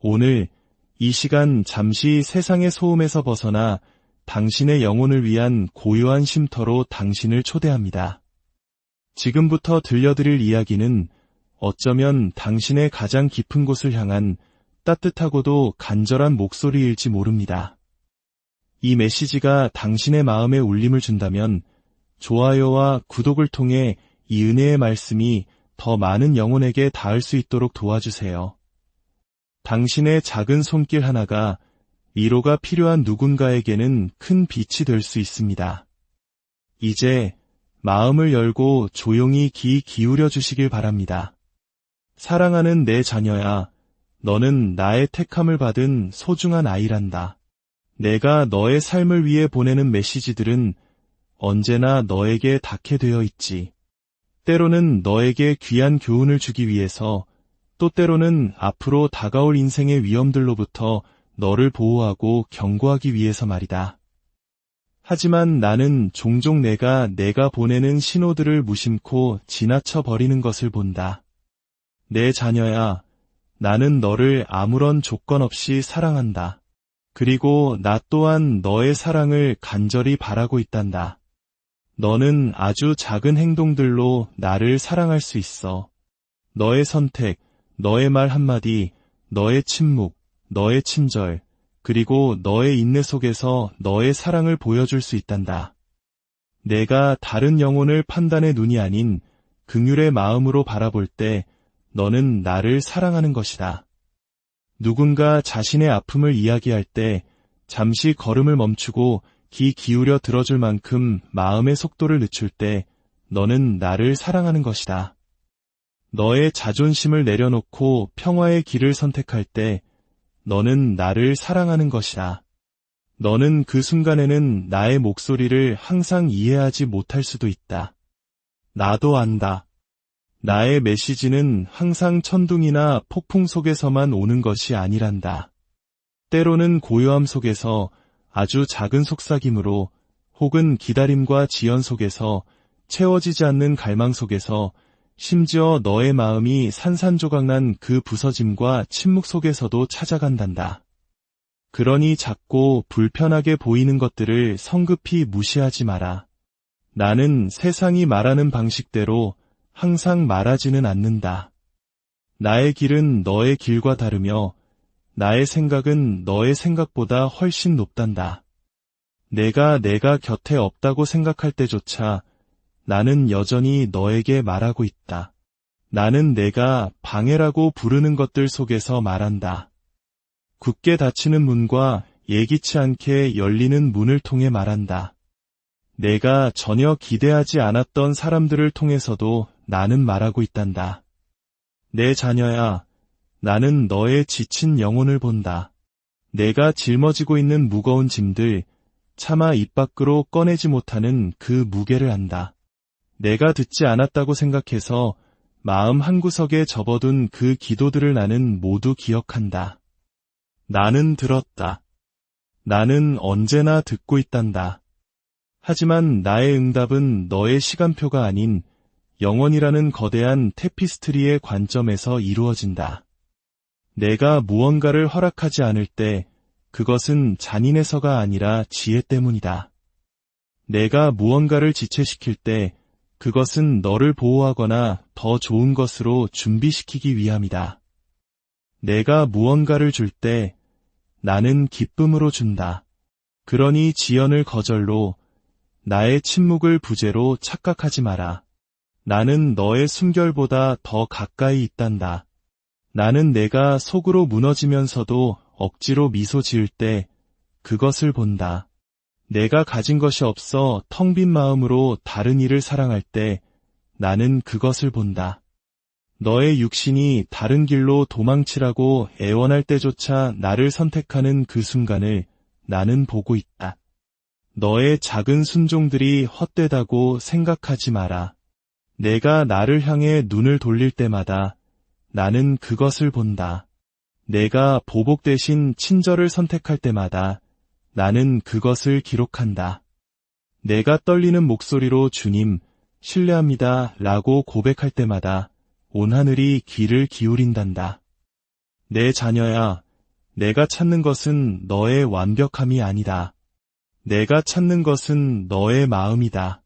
오늘 이 시간 잠시 세상의 소음에서 벗어나 당신의 영혼을 위한 고요한 쉼터로 당신을 초대합니다. 지금부터 들려드릴 이야기는 어쩌면 당신의 가장 깊은 곳을 향한 따뜻하고도 간절한 목소리일지 모릅니다. 이 메시지가 당신의 마음에 울림을 준다면 좋아요와 구독을 통해 이 은혜의 말씀이 더 많은 영혼에게 닿을 수 있도록 도와주세요. 당신의 작은 손길 하나가 위로가 필요한 누군가에게는 큰 빛이 될 수 있습니다. 이제 마음을 열고 조용히 귀 기울여 주시길 바랍니다. 사랑하는 내 자녀야, 너는 나의 택함을 받은 소중한 아이란다. 내가 너의 삶을 위해 보내는 메시지들은 언제나 너에게 닿게 되어 있지. 때로는 너에게 귀한 교훈을 주기 위해서, 또 때로는 앞으로 다가올 인생의 위험들로부터 너를 보호하고 경고하기 위해서 말이다. 하지만 나는 종종 내가 보내는 신호들을 무심코 지나쳐 버리는 것을 본다. 내 자녀야, 나는 너를 아무런 조건 없이 사랑한다. 그리고 나 또한 너의 사랑을 간절히 바라고 있단다. 너는 아주 작은 행동들로 나를 사랑할 수 있어. 너의 선택, 너의 말 한마디, 너의 침묵, 너의 친절, 그리고 너의 인내 속에서 너의 사랑을 보여줄 수 있단다. 내가 다른 영혼을 판단의 눈이 아닌 긍휼의 마음으로 바라볼 때 너는 나를 사랑하는 것이다. 누군가 자신의 아픔을 이야기할 때 잠시 걸음을 멈추고 귀 기울여 들어줄 만큼 마음의 속도를 늦출 때 너는 나를 사랑하는 것이다. 너의 자존심을 내려놓고 평화의 길을 선택할 때 너는 나를 사랑하는 것이다. 너는 그 순간에는 나의 목소리를 항상 이해하지 못할 수도 있다. 나도 안다. 나의 메시지는 항상 천둥이나 폭풍 속에서만 오는 것이 아니란다. 때로는 고요함 속에서 아주 작은 속삭임으로 혹은 기다림과 지연 속에서 채워지지 않는 갈망 속에서 심지어 너의 마음이 산산조각난 그 부서짐과 침묵 속에서도 찾아간단다. 그러니 작고 불편하게 보이는 것들을 성급히 무시하지 마라. 나는 세상이 말하는 방식대로 항상 말하지는 않는다. 나의 길은 너의 길과 다르며 나의 생각은 너의 생각보다 훨씬 높단다. 내가 곁에 없다고 생각할 때조차 나는 여전히 너에게 말하고 있다. 나는 내가 방해라고 부르는 것들 속에서 말한다. 굳게 닫히는 문과 예기치 않게 열리는 문을 통해 말한다. 내가 전혀 기대하지 않았던 사람들을 통해서도 나는 말하고 있단다. 내 자녀야, 나는 너의 지친 영혼을 본다. 내가 짊어지고 있는 무거운 짐들, 차마 입 밖으로 꺼내지 못하는 그 무게를 안다. 내가 듣지 않았다고 생각해서 마음 한구석에 접어둔 그 기도들을 나는 모두 기억한다. 나는 들었다. 나는 언제나 듣고 있단다. 하지만 나의 응답은 너의 시간표가 아닌 영원이라는 거대한 테피스트리의 관점에서 이루어진다. 내가 무언가를 허락하지 않을 때 그것은 잔인해서가 아니라 지혜 때문이다. 내가 무언가를 지체시킬 때 그것은 너를 보호하거나 더 좋은 것으로 준비시키기 위함이다. 내가 무언가를 줄 때 나는 기쁨으로 준다. 그러니 지연을 거절로, 나의 침묵을 부재로 착각하지 마라. 나는 너의 숨결보다 더 가까이 있단다. 나는 내가 속으로 무너지면서도 억지로 미소 지을 때 그것을 본다. 내가 가진 것이 없어 텅 빈 마음으로 다른 이를 사랑할 때 나는 그것을 본다. 너의 육신이 다른 길로 도망치라고 애원할 때조차 나를 선택하는 그 순간을 나는 보고 있다. 너의 작은 순종들이 헛되다고 생각하지 마라. 내가 나를 향해 눈을 돌릴 때마다 나는 그것을 본다. 내가 보복 대신 친절을 선택할 때마다 나는 그것을 기록한다. 내가 떨리는 목소리로 주님, 신뢰합니다 라고 고백할 때마다 온 하늘이 귀를 기울인단다. 내 자녀야, 내가 찾는 것은 너의 완벽함이 아니다. 내가 찾는 것은 너의 마음이다.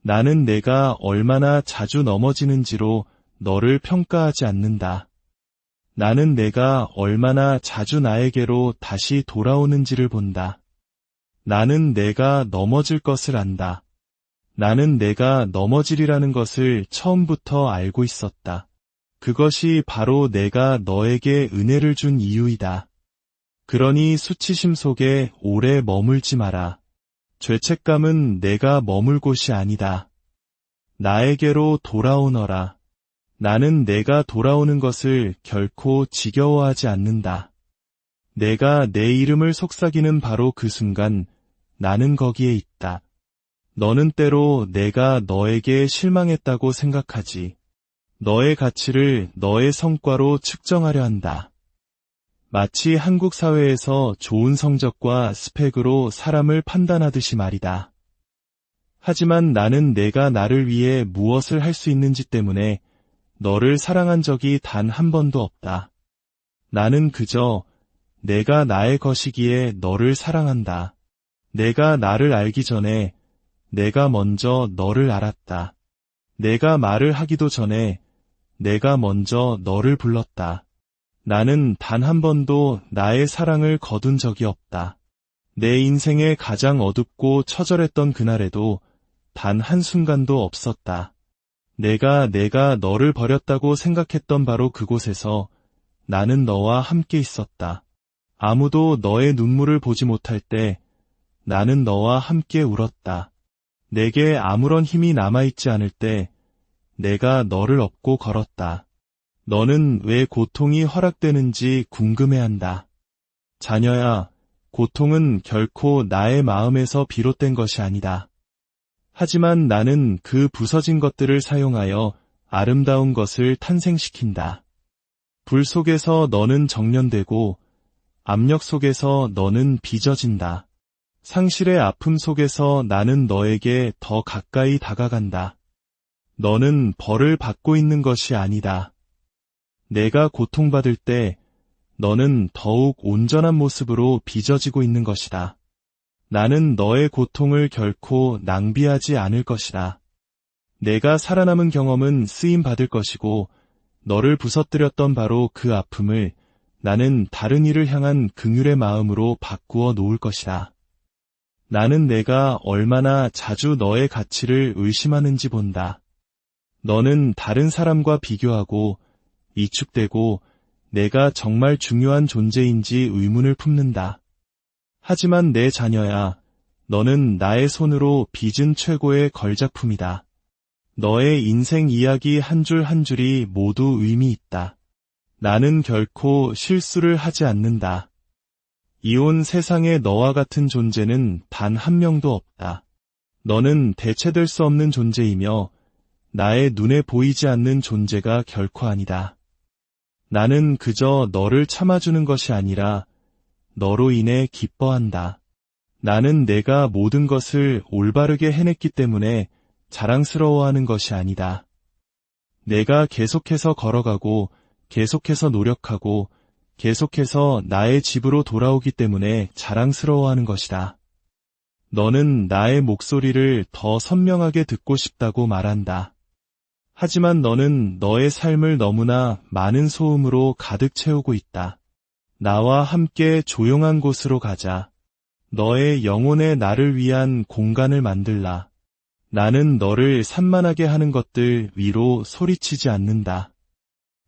나는 내가 얼마나 자주 넘어지는지로 너를 평가하지 않는다. 나는 내가 얼마나 자주 나에게로 다시 돌아오는지를 본다. 나는 내가 넘어질 것을 안다. 나는 내가 넘어지리라는 것을 처음부터 알고 있었다. 그것이 바로 내가 너에게 은혜를 준 이유이다. 그러니 수치심 속에 오래 머물지 마라. 죄책감은 내가 머물 곳이 아니다. 나에게로 돌아오너라. 나는 내가 돌아오는 것을 결코 지겨워하지 않는다. 내가 내 이름을 속삭이는 바로 그 순간 나는 거기에 있다. 너는 때로 내가 너에게 실망했다고 생각하지. 너의 가치를 너의 성과로 측정하려 한다. 마치 한국 사회에서 좋은 성적과 스펙으로 사람을 판단하듯이 말이다. 하지만 나는 내가 나를 위해 무엇을 할 수 있는지 때문에 너를 사랑한 적이 단 한 번도 없다. 나는 그저 내가 나의 것이기에 너를 사랑한다. 내가 나를 알기 전에 내가 먼저 너를 알았다. 내가 말을 하기도 전에 내가 먼저 너를 불렀다. 나는 단 한 번도 나의 사랑을 거둔 적이 없다. 내 인생의 가장 어둡고 처절했던 그날에도 단 한순간도 없었다. 내가 너를 버렸다고 생각했던 바로 그곳에서 나는 너와 함께 있었다. 아무도 너의 눈물을 보지 못할 때 나는 너와 함께 울었다. 내게 아무런 힘이 남아있지 않을 때 내가 너를 업고 걸었다. 너는 왜 고통이 허락되는지 궁금해한다. 자녀야, 고통은 결코 나의 마음에서 비롯된 것이 아니다. 하지만 나는 그 부서진 것들을 사용하여 아름다운 것을 탄생시킨다. 불 속에서 너는 정련되고 압력 속에서 너는 빚어진다. 상실의 아픔 속에서 나는 너에게 더 가까이 다가간다. 너는 벌을 받고 있는 것이 아니다. 내가 고통받을 때 너는 더욱 온전한 모습으로 빚어지고 있는 것이다. 나는 너의 고통을 결코 낭비하지 않을 것이다. 내가 살아남은 경험은 쓰임받을 것이고 너를 부서뜨렸던 바로 그 아픔을 나는 다른 이를 향한 긍휼의 마음으로 바꾸어 놓을 것이다. 나는 내가 얼마나 자주 너의 가치를 의심하는지 본다. 너는 다른 사람과 비교하고 위축되고 내가 정말 중요한 존재인지 의문을 품는다. 하지만 내 자녀야, 너는 나의 손으로 빚은 최고의 걸작품이다. 너의 인생 이야기 한 줄 한 줄이 모두 의미 있다. 나는 결코 실수를 하지 않는다. 이 온 세상에 너와 같은 존재는 단 한 명도 없다. 너는 대체될 수 없는 존재이며 나의 눈에 보이지 않는 존재가 결코 아니다. 나는 그저 너를 참아주는 것이 아니라 너로 인해 기뻐한다. 나는 내가 모든 것을 올바르게 해냈기 때문에 자랑스러워하는 것이 아니다. 내가 계속해서 걸어가고 계속해서 노력하고 계속해서 나의 집으로 돌아오기 때문에 자랑스러워하는 것이다. 너는 나의 목소리를 더 선명하게 듣고 싶다고 말한다. 하지만 너는 너의 삶을 너무나 많은 소음으로 가득 채우고 있다. 나와 함께 조용한 곳으로 가자. 너의 영혼의 나를 위한 공간을 만들라. 나는 너를 산만하게 하는 것들 위로 소리치지 않는다.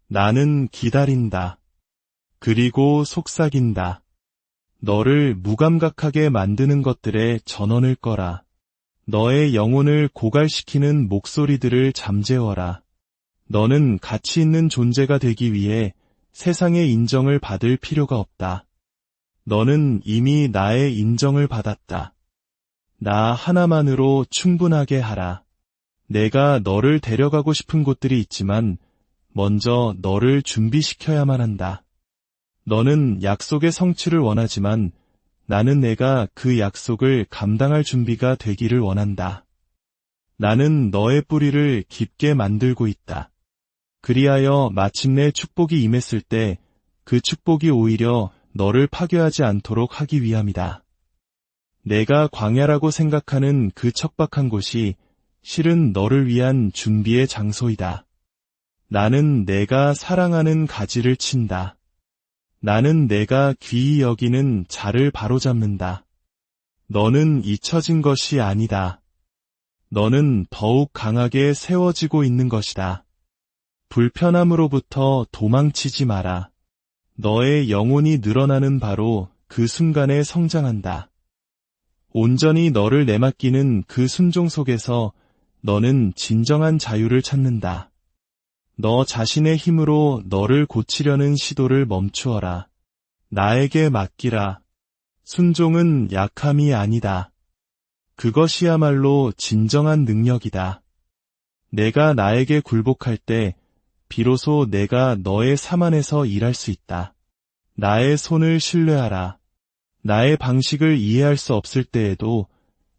나는 기다린다. 그리고 속삭인다. 너를 무감각하게 만드는 것들에 전원을 꺼라. 너의 영혼을 고갈시키는 목소리들을 잠재워라. 너는 가치 있는 존재가 되기 위해 세상의 인정을 받을 필요가 없다. 너는 이미 나의 인정을 받았다. 나 하나만으로 충분하게 하라. 내가 너를 데려가고 싶은 곳들이 있지만 먼저 너를 준비시켜야만 한다. 너는 약속의 성취를 원하지만 나는 내가 그 약속을 감당할 준비가 되기를 원한다. 나는 너의 뿌리를 깊게 만들고 있다. 그리하여 마침내 축복이 임했을 때 그 축복이 오히려 너를 파괴하지 않도록 하기 위함이다. 내가 광야라고 생각하는 그 척박한 곳이 실은 너를 위한 준비의 장소이다. 나는 내가 사랑하는 가지를 친다. 나는 내가 귀히 여기는 자를 바로잡는다. 너는 잊혀진 것이 아니다. 너는 더욱 강하게 세워지고 있는 것이다. 불편함으로부터 도망치지 마라. 너의 영혼이 늘어나는 바로 그 순간에 성장한다. 온전히 너를 내맡기는 그 순종 속에서 너는 진정한 자유를 찾는다. 너 자신의 힘으로 너를 고치려는 시도를 멈추어라. 나에게 맡기라. 순종은 약함이 아니다. 그것이야말로 진정한 능력이다. 내가 나에게 굴복할 때 비로소 내가 너의 삶 안에서 일할 수 있다. 나의 손을 신뢰하라. 나의 방식을 이해할 수 없을 때에도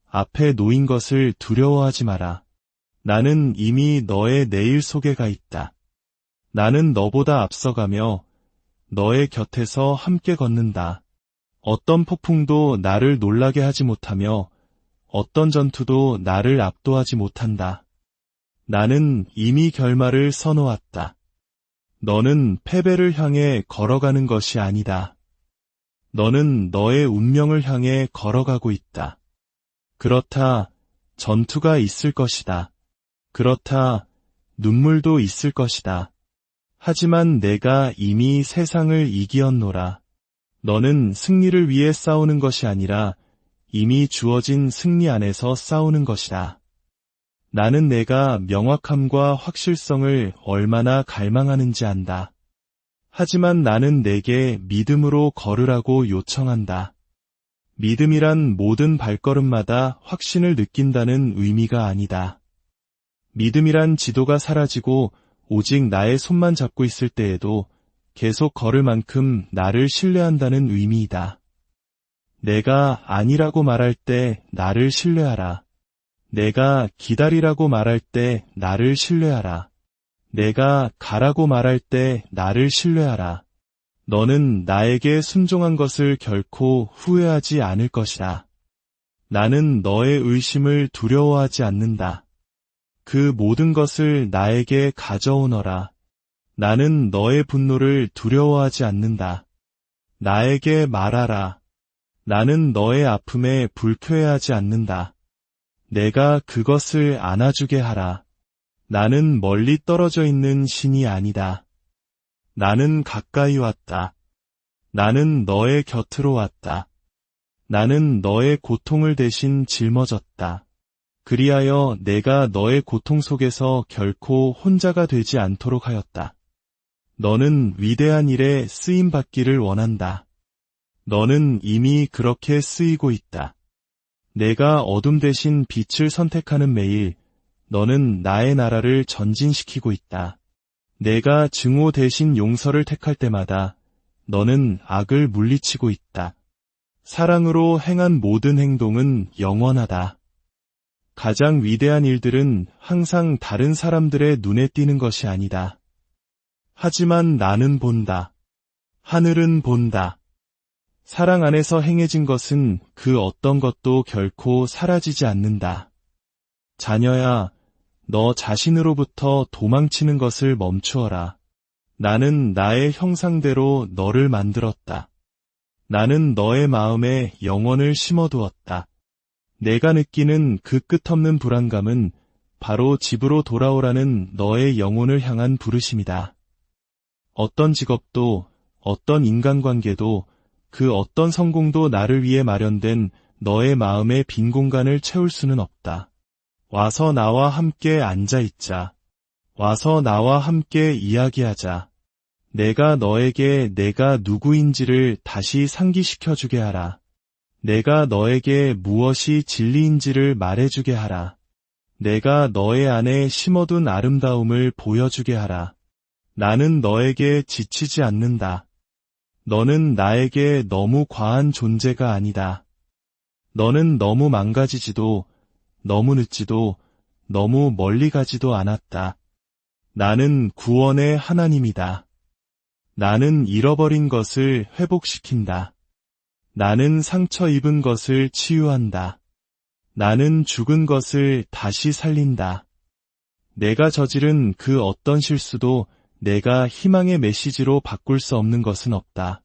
앞에 놓인 것을 두려워하지 마라. 나는 이미 너의 내일 속에 가 있다. 나는 너보다 앞서가며 너의 곁에서 함께 걷는다. 어떤 폭풍도 나를 놀라게 하지 못하며 어떤 전투도 나를 압도하지 못한다. 나는 이미 결말을 써놓았다. 너는 패배를 향해 걸어가는 것이 아니다. 너는 너의 운명을 향해 걸어가고 있다. 그렇다, 전투가 있을 것이다. 그렇다, 눈물도 있을 것이다. 하지만 내가 이미 세상을 이기었노라. 너는 승리를 위해 싸우는 것이 아니라 이미 주어진 승리 안에서 싸우는 것이다. 나는 내가 명확함과 확실성을 얼마나 갈망하는지 안다. 하지만 나는 내게 믿음으로 걸으라고 요청한다. 믿음이란 모든 발걸음마다 확신을 느낀다는 의미가 아니다. 믿음이란 지도가 사라지고 오직 나의 손만 잡고 있을 때에도 계속 걸을 만큼 나를 신뢰한다는 의미이다. 내가 아니라고 말할 때 나를 신뢰하라. 내가 기다리라고 말할 때 나를 신뢰하라. 내가 가라고 말할 때 나를 신뢰하라. 너는 나에게 순종한 것을 결코 후회하지 않을 것이다. 나는 너의 의심을 두려워하지 않는다. 그 모든 것을 나에게 가져오너라. 나는 너의 분노를 두려워하지 않는다. 나에게 말하라. 나는 너의 아픔에 불쾌해하지 않는다. 내가 그것을 안아주게 하라. 나는 멀리 떨어져 있는 신이 아니다. 나는 가까이 왔다. 나는 너의 곁으로 왔다. 나는 너의 고통을 대신 짊어졌다. 그리하여 내가 너의 고통 속에서 결코 혼자가 되지 않도록 하였다. 너는 위대한 일에 쓰임받기를 원한다. 너는 이미 그렇게 쓰이고 있다. 내가 어둠 대신 빛을 선택하는 매일 너는 나의 나라를 전진시키고 있다. 내가 증오 대신 용서를 택할 때마다 너는 악을 물리치고 있다. 사랑으로 행한 모든 행동은 영원하다. 가장 위대한 일들은 항상 다른 사람들의 눈에 띄는 것이 아니다. 하지만 나는 본다. 하늘은 본다. 사랑 안에서 행해진 것은 그 어떤 것도 결코 사라지지 않는다. 자녀야, 너 자신으로부터 도망치는 것을 멈추어라. 나는 나의 형상대로 너를 만들었다. 나는 너의 마음에 영원을 심어두었다. 내가 느끼는 그 끝없는 불안감은 바로 집으로 돌아오라는 너의 영혼을 향한 부르심이다. 어떤 직업도, 어떤 인간관계도, 그 어떤 성공도 나를 위해 마련된 너의 마음의 빈 공간을 채울 수는 없다. 와서 나와 함께 앉아있자. 와서 나와 함께 이야기하자. 내가 너에게 내가 누구인지를 다시 상기시켜주게 하라. 내가 너에게 무엇이 진리인지를 말해주게 하라. 내가 너의 안에 심어둔 아름다움을 보여주게 하라. 나는 너에게 지치지 않는다. 너는 나에게 너무 과한 존재가 아니다. 너는 너무 망가지지도, 너무 늦지도, 너무 멀리 가지도 않았다. 나는 구원의 하나님이다. 나는 잃어버린 것을 회복시킨다. 나는 상처 입은 것을 치유한다. 나는 죽은 것을 다시 살린다. 내가 저지른 그 어떤 실수도 내가 희망의 메시지로 바꿀 수 없는 것은 없다.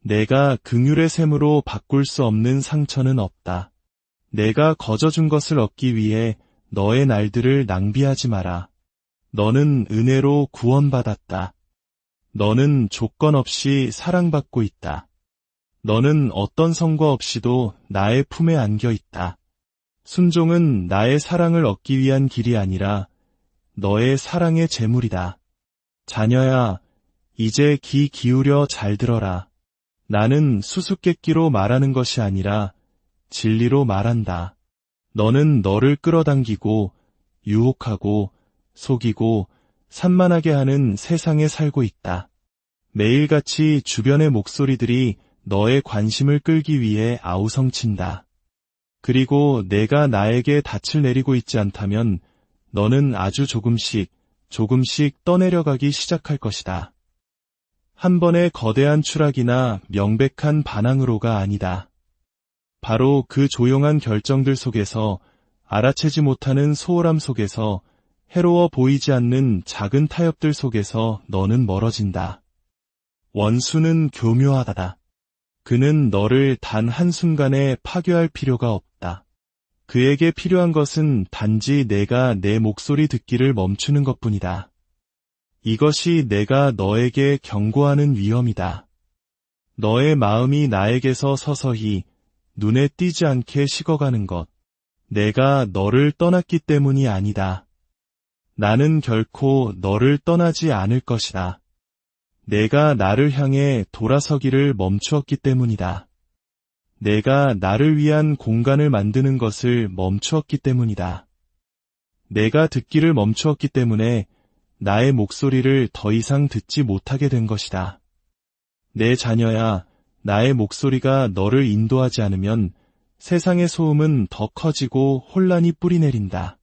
내가 긍휼의 샘으로 바꿀 수 없는 상처는 없다. 내가 거저준 것을 얻기 위해 너의 날들을 낭비하지 마라. 너는 은혜로 구원받았다. 너는 조건 없이 사랑받고 있다. 너는 어떤 성과 없이도 나의 품에 안겨 있다. 순종은 나의 사랑을 얻기 위한 길이 아니라 너의 사랑의 제물이다. 자녀야, 이제 귀 기울여 잘 들어라. 나는 수수께끼로 말하는 것이 아니라 진리로 말한다. 너는 너를 끌어당기고 유혹하고 속이고 산만하게 하는 세상에 살고 있다. 매일같이 주변의 목소리들이 너의 관심을 끌기 위해 아우성친다. 그리고 내가 나에게 닻을 내리고 있지 않다면 너는 아주 조금씩 떠내려가기 시작할 것이다. 한 번의 거대한 추락이나 명백한 반항으로가 아니다. 바로 그 조용한 결정들 속에서, 알아채지 못하는 소홀함 속에서, 해로워 보이지 않는 작은 타협들 속에서 너는 멀어진다. 원수는 교묘하다. 그는 너를 단 한순간에 파괴할 필요가 없다. 그에게 필요한 것은 단지 내가 내 목소리 듣기를 멈추는 것뿐이다. 이것이 내가 너에게 경고하는 위험이다. 너의 마음이 나에게서 서서히 눈에 띄지 않게 식어가는 것. 내가 너를 떠났기 때문이 아니다. 나는 결코 너를 떠나지 않을 것이다. 내가 나를 향해 돌아서기를 멈추었기 때문이다. 내가 나를 위한 공간을 만드는 것을 멈추었기 때문이다. 내가 듣기를 멈추었기 때문에 나의 목소리를 더 이상 듣지 못하게 된 것이다. 내 자녀야, 나의 목소리가 너를 인도하지 않으면 세상의 소음은 더 커지고 혼란이 뿌리내린다.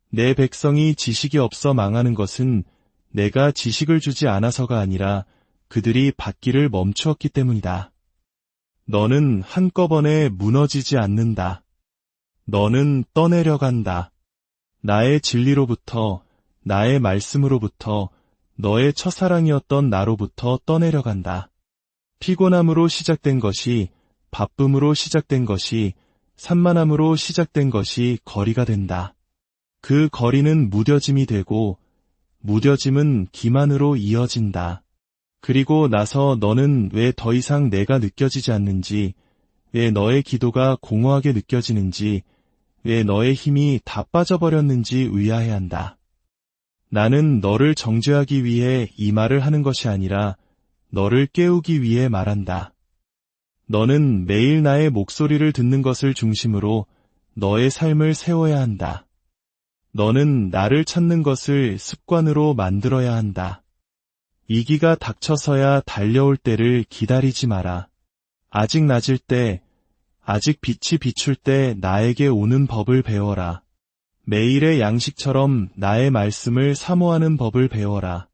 내 백성이 지식이 없어 망하는 것은 내가 지식을 주지 않아서가 아니라 그들이 받기를 멈추었기 때문이다. 너는 한꺼번에 무너지지 않는다. 너는 떠내려간다. 나의 진리로부터, 나의 말씀으로부터, 너의 첫사랑이었던 나로부터 떠내려간다. 피곤함으로 시작된 것이, 바쁨으로 시작된 것이, 산만함으로 시작된 것이 거리가 된다. 그 거리는 무뎌짐이 되고, 무뎌짐은 기만으로 이어진다. 그리고 나서 너는 왜 더 이상 내가 느껴지지 않는지, 왜 너의 기도가 공허하게 느껴지는지, 왜 너의 힘이 다 빠져버렸는지 의아해한다. 나는 너를 정죄하기 위해 이 말을 하는 것이 아니라 너를 깨우기 위해 말한다. 너는 매일 나의 목소리를 듣는 것을 중심으로 너의 삶을 세워야 한다. 너는 나를 찾는 것을 습관으로 만들어야 한다. 이기가 닥쳐서야 달려올 때를 기다리지 마라. 아직 낮을 때, 아직 빛이 비출 때 나에게 오는 법을 배워라. 매일의 양식처럼 나의 말씀을 사모하는 법을 배워라.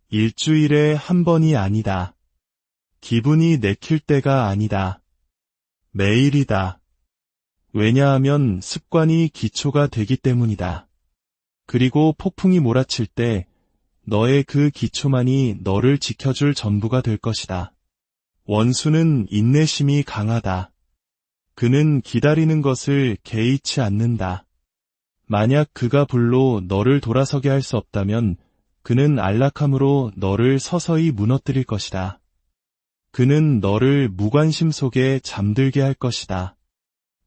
일주일에 한 번이 아니다. 기분이 내킬 때가 아니다. 매일이다. 왜냐하면 습관이 기초가 되기 때문이다. 그리고 폭풍이 몰아칠 때 너의 그 기초만이 너를 지켜줄 전부가 될 것이다. 원수는 인내심이 강하다. 그는 기다리는 것을 개의치 않는다. 만약 그가 불로 너를 돌아서게 할 수 없다면 그는 안락함으로 너를 서서히 무너뜨릴 것이다. 그는 너를 무관심 속에 잠들게 할 것이다.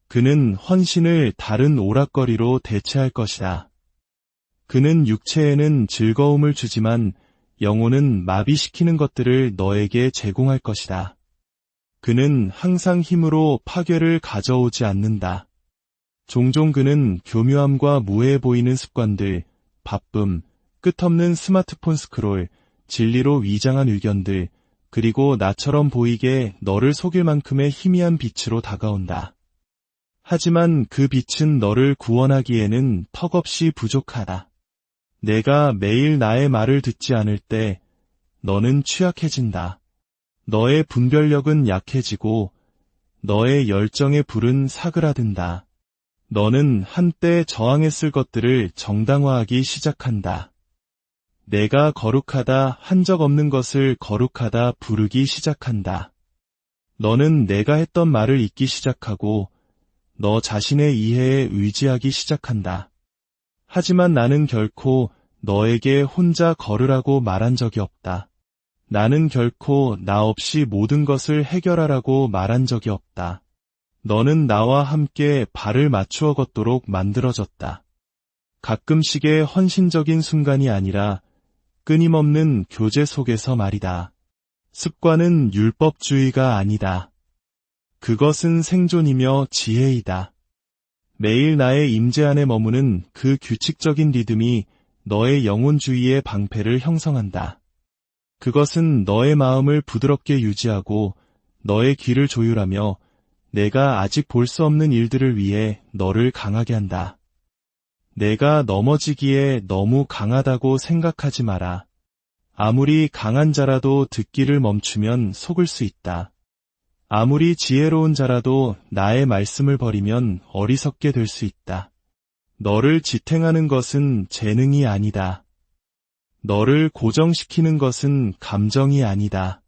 그는 헌신을 다른 오락거리로 대체할 것이다. 그는 육체에는 즐거움을 주지만 영혼은 마비시키는 것들을 너에게 제공할 것이다. 그는 항상 힘으로 파괴를 가져오지 않는다. 종종 그는 교묘함과 무해해 보이는 습관들, 바쁨, 끝없는 스마트폰 스크롤, 진리로 위장한 의견들, 그리고 나처럼 보이게 너를 속일 만큼의 희미한 빛으로 다가온다. 하지만 그 빛은 너를 구원하기에는 턱없이 부족하다. 내가 매일 나의 말을 듣지 않을 때 너는 취약해진다. 너의 분별력은 약해지고 너의 열정의 불은 사그라든다. 너는 한때 저항했을 것들을 정당화하기 시작한다. 내가 거룩하다 한 적 없는 것을 거룩하다 부르기 시작한다. 너는 내가 했던 말을 잊기 시작하고 너 자신의 이해에 의지하기 시작한다. 하지만 나는 결코 너에게 혼자 걸으라고 말한 적이 없다. 나는 결코 나 없이 모든 것을 해결하라고 말한 적이 없다. 너는 나와 함께 발을 맞추어 걷도록 만들어졌다. 가끔씩의 헌신적인 순간이 아니라 끊임없는 교제 속에서 말이다. 습관은 율법주의가 아니다. 그것은 생존이며 지혜이다. 매일 나의 임재 안에 머무는 그 규칙적인 리듬이 너의 영혼주의의 방패를 형성한다. 그것은 너의 마음을 부드럽게 유지하고 너의 귀를 조율하며 내가 아직 볼 수 없는 일들을 위해 너를 강하게 한다. 내가 넘어지기에 너무 강하다고 생각하지 마라. 아무리 강한 자라도 듣기를 멈추면 속을 수 있다. 아무리 지혜로운 자라도 나의 말씀을 버리면 어리석게 될 수 있다. 너를 지탱하는 것은 재능이 아니다. 너를 고정시키는 것은 감정이 아니다.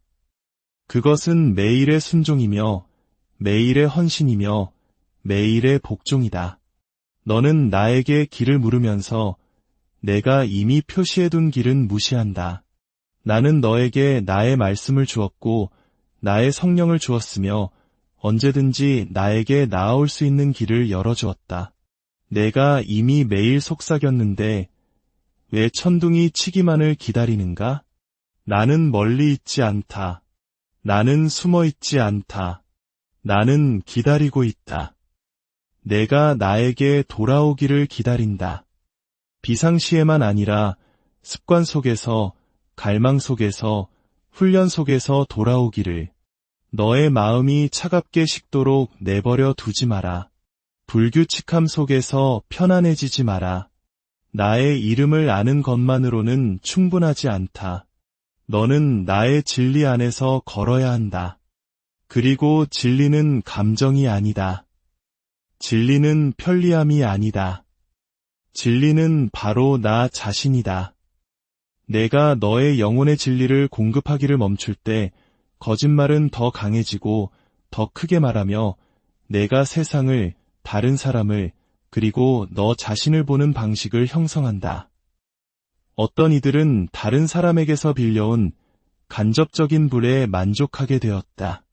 그것은 매일의 순종이며 매일의 헌신이며 매일의 복종이다. 너는 나에게 길을 물으면서 내가 이미 표시해둔 길은 무시한다. 나는 너에게 나의 말씀을 주었고 나의 성령을 주었으며 언제든지 나에게 나아올 수 있는 길을 열어주었다. 내가 이미 매일 속삭였는데 왜 천둥이 치기만을 기다리는가? 나는 멀리 있지 않다. 나는 숨어 있지 않다. 나는 기다리고 있다. 내가 나에게 돌아오기를 기다린다. 비상시에만 아니라 습관 속에서, 갈망 속에서, 훈련 속에서 돌아오기를. 너의 마음이 차갑게 식도록 내버려 두지 마라. 불규칙함 속에서 편안해지지 마라. 나의 이름을 아는 것만으로는 충분하지 않다. 너는 나의 진리 안에서 걸어야 한다. 그리고 진리는 감정이 아니다. 진리는 편리함이 아니다. 진리는 바로 나 자신이다. 내가 너의 영혼의 진리를 공급하기를 멈출 때 거짓말은 더 강해지고 더 크게 말하며 내가 세상을, 다른 사람을, 그리고 너 자신을 보는 방식을 형성한다. 어떤 이들은 다른 사람에게서 빌려온 간접적인 불에 만족하게 되었다.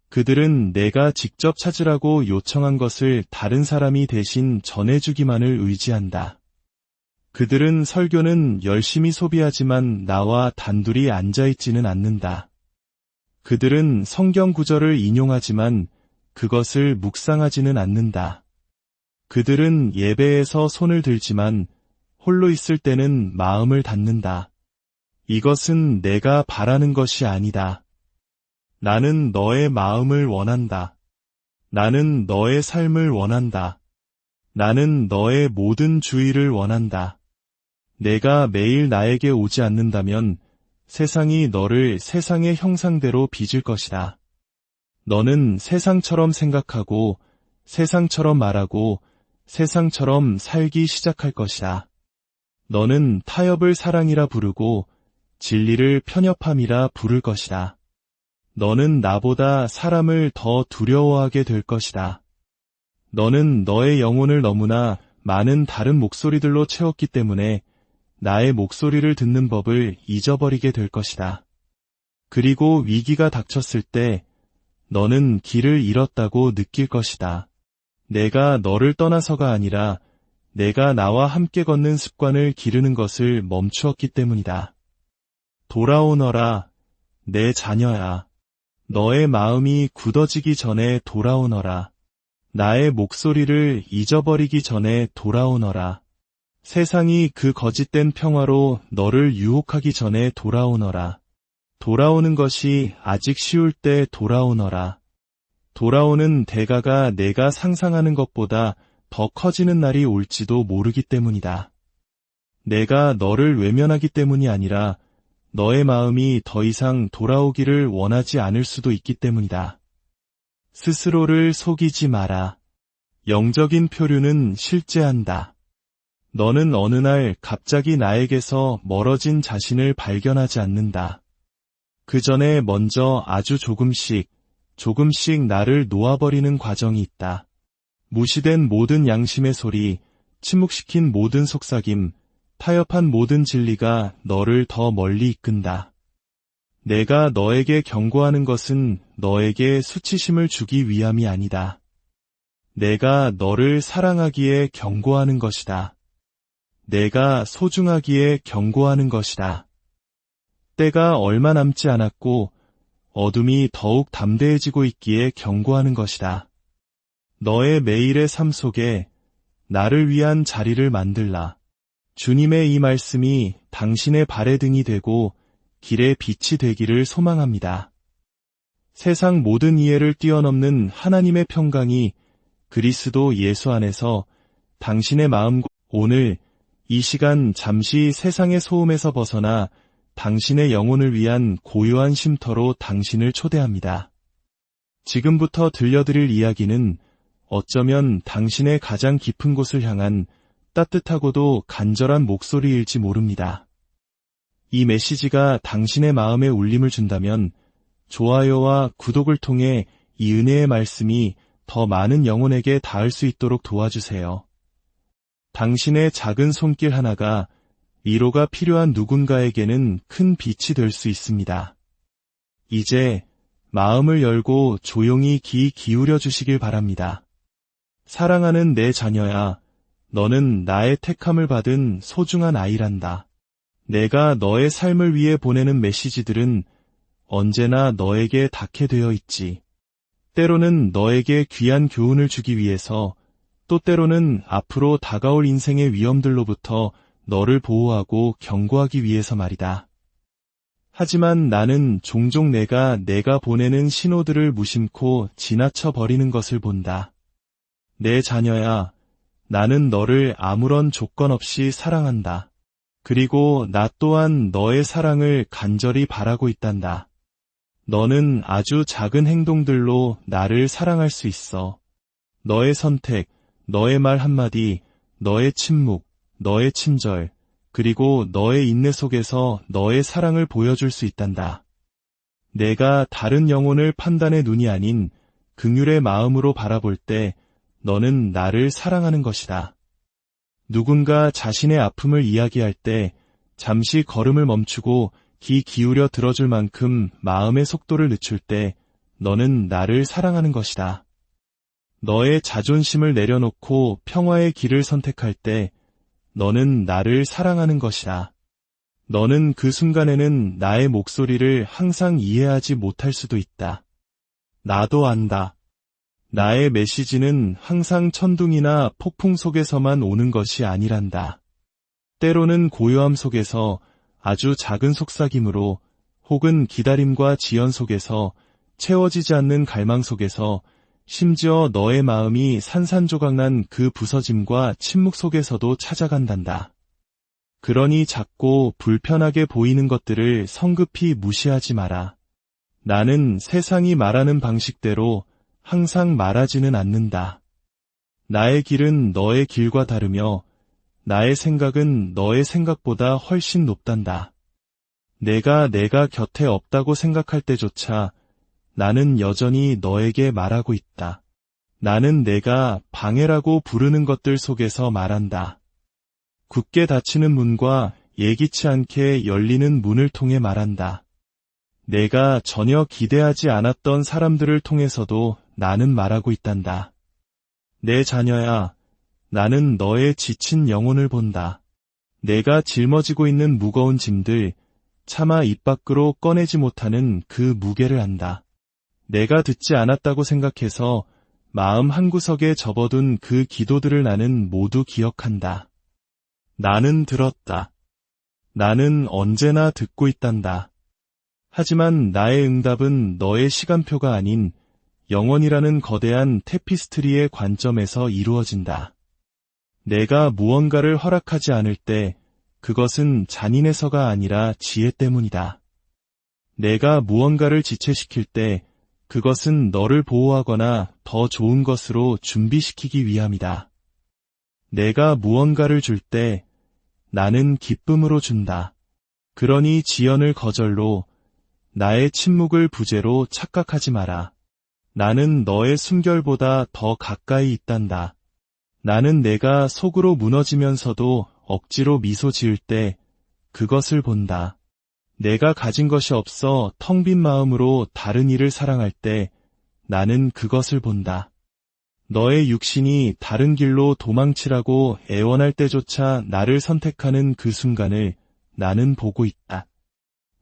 그들은 내가 직접 찾으라고 요청한 것을 다른 사람이 대신 전해주기만을 의지한다. 그들은 설교는 열심히 소비하지만 나와 단둘이 앉아있지는 않는다. 그들은 성경 구절을 인용하지만 그것을 묵상하지는 않는다. 그들은 예배에서 손을 들지만 홀로 있을 때는 마음을 닫는다. 이것은 내가 바라는 것이 아니다. 나는 너의 마음을 원한다. 나는 너의 삶을 원한다. 나는 너의 모든 주의를 원한다. 내가 매일 나에게 오지 않는다면 세상이 너를 세상의 형상대로 빚을 것이다. 너는 세상처럼 생각하고 세상처럼 말하고 세상처럼 살기 시작할 것이다. 너는 타협을 사랑이라 부르고 진리를 편협함이라 부를 것이다. 너는 나보다 사람을 더 두려워하게 될 것이다. 너는 너의 영혼을 너무나 많은 다른 목소리들로 채웠기 때문에 나의 목소리를 듣는 법을 잊어버리게 될 것이다. 그리고 위기가 닥쳤을 때 너는 길을 잃었다고 느낄 것이다. 내가 너를 떠나서가 아니라 내가 나와 함께 걷는 습관을 기르는 것을 멈추었기 때문이다. 돌아오너라, 내 자녀야. 너의 마음이 굳어지기 전에 돌아오너라. 나의 목소리를 잊어버리기 전에 돌아오너라. 세상이 그 거짓된 평화로 너를 유혹하기 전에 돌아오너라. 돌아오는 것이 아직 쉬울 때 돌아오너라. 돌아오는 대가가 내가 상상하는 것보다 더 커지는 날이 올지도 모르기 때문이다. 내가 너를 외면하기 때문이 아니라 너의 마음이 더 이상 돌아오기를 원하지 않을 수도 있기 때문이다. 스스로를 속이지 마라. 영적인 표류는 실제한다. 너는 어느 날 갑자기 나에게서 멀어진 자신을 발견하지 않는다. 그 전에 먼저 아주 조금씩 나를 놓아버리는 과정이 있다. 무시된 모든 양심의 소리, 침묵시킨 모든 속삭임, 타협한 모든 진리가 너를 더 멀리 이끈다. 내가 너에게 경고하는 것은 너에게 수치심을 주기 위함이 아니다. 내가 너를 사랑하기에 경고하는 것이다. 내가 소중하기에 경고하는 것이다. 때가 얼마 남지 않았고 어둠이 더욱 담대해지고 있기에 경고하는 것이다. 너의 매일의 삶 속에 나를 위한 자리를 만들라. 주님의 이 말씀이 당신의 발의 등이 되고 길의 빛이 되기를 소망합니다. 세상 모든 이해를 뛰어넘는 하나님의 평강이 그리스도 예수 안에서 당신의 마음과 오늘 이 시간 잠시 세상의 소음에서 벗어나 당신의 영혼을 위한 고요한 쉼터로 당신을 초대합니다. 지금부터 들려드릴 이야기는 어쩌면 당신의 가장 깊은 곳을 향한 따뜻하고도 간절한 목소리일지 모릅니다. 이 메시지가 당신의 마음에 울림을 준다면 좋아요와 구독을 통해 이 은혜의 말씀이 더 많은 영혼에게 닿을 수 있도록 도와주세요. 당신의 작은 손길 하나가 위로가 필요한 누군가에게는 큰 빛이 될 수 있습니다. 이제 마음을 열고 조용히 귀 기울여 주시길 바랍니다. 사랑하는 내 자녀야, 너는 나의 택함을 받은 소중한 아이란다. 내가 너의 삶을 위해 보내는 메시지들은 언제나 너에게 닿게 되어 있지. 때로는 너에게 귀한 교훈을 주기 위해서, 또 때로는 앞으로 다가올 인생의 위험들로부터 너를 보호하고 경고하기 위해서 말이다. 하지만 나는 종종 내가 보내는 신호들을 무심코 지나쳐 버리는 것을 본다. 내 자녀야, 나는 너를 아무런 조건 없이 사랑한다. 그리고 나 또한 너의 사랑을 간절히 바라고 있단다. 너는 아주 작은 행동들로 나를 사랑할 수 있어. 너의 선택, 너의 말 한마디, 너의 침묵, 너의 친절, 그리고 너의 인내 속에서 너의 사랑을 보여줄 수 있단다. 내가 다른 영혼을 판단의 눈이 아닌 긍휼의 마음으로 바라볼 때 너는 나를 사랑하는 것이다. 누군가 자신의 아픔을 이야기할 때 잠시 걸음을 멈추고 귀 기울여 들어줄 만큼 마음의 속도를 늦출 때 너는 나를 사랑하는 것이다. 너의 자존심을 내려놓고 평화의 길을 선택할 때 너는 나를 사랑하는 것이다. 너는 그 순간에는 나의 목소리를 항상 이해하지 못할 수도 있다. 나도 안다. 나의 메시지는 항상 천둥이나 폭풍 속에서만 오는 것이 아니란다. 때로는 고요함 속에서 아주 작은 속삭임으로 혹은 기다림과 지연 속에서 채워지지 않는 갈망 속에서 심지어 너의 마음이 산산조각난 그 부서짐과 침묵 속에서도 찾아간단다. 그러니 작고 불편하게 보이는 것들을 성급히 무시하지 마라. 나는 세상이 말하는 방식대로 항상 말하지는 않는다. 나의 길은 너의 길과 다르며 나의 생각은 너의 생각보다 훨씬 높단다. 내가 곁에 없다고 생각할 때조차 나는 여전히 너에게 말하고 있다. 나는 내가 방해라고 부르는 것들 속에서 말한다. 굳게 닫히는 문과 예기치 않게 열리는 문을 통해 말한다. 내가 전혀 기대하지 않았던 사람들을 통해서도 나는 말하고 있단다. 내 자녀야, 나는 너의 지친 영혼을 본다. 내가 짊어지고 있는 무거운 짐들, 차마 입 밖으로 꺼내지 못하는 그 무게를 안다. 내가 듣지 않았다고 생각해서 마음 한구석에 접어둔 그 기도들을 나는 모두 기억한다. 나는 들었다. 나는 언제나 듣고 있단다. 하지만 나의 응답은 너의 시간표가 아닌 영원이라는 거대한 테피스트리의 관점에서 이루어진다. 내가 무언가를 허락하지 않을 때 그것은 잔인해서가 아니라 지혜 때문이다. 내가 무언가를 지체시킬 때 그것은 너를 보호하거나 더 좋은 것으로 준비시키기 위함이다. 내가 무언가를 줄 때 나는 기쁨으로 준다. 그러니 지연을 거절로, 나의 침묵을 부재로 착각하지 마라. 나는 너의 숨결보다 더 가까이 있단다. 나는 내가 속으로 무너지면서도 억지로 미소 지을 때 그것을 본다. 내가 가진 것이 없어 텅 빈 마음으로 다른 이를 사랑할 때 나는 그것을 본다. 너의 육신이 다른 길로 도망치라고 애원할 때조차 나를 선택하는 그 순간을 나는 보고 있다.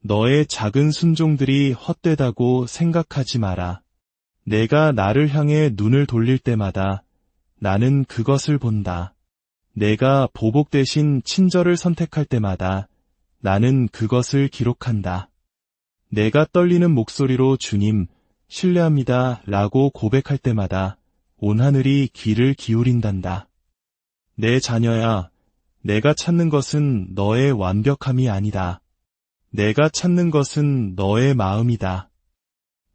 너의 작은 순종들이 헛되다고 생각하지 마라. 내가 나를 향해 눈을 돌릴 때마다 나는 그것을 본다. 내가 보복 대신 친절을 선택할 때마다 나는 그것을 기록한다. 내가 떨리는 목소리로 주님, 신뢰합니다 라고 고백할 때마다 온 하늘이 귀를 기울인단다. 내 자녀야, 내가 찾는 것은 너의 완벽함이 아니다. 내가 찾는 것은 너의 마음이다.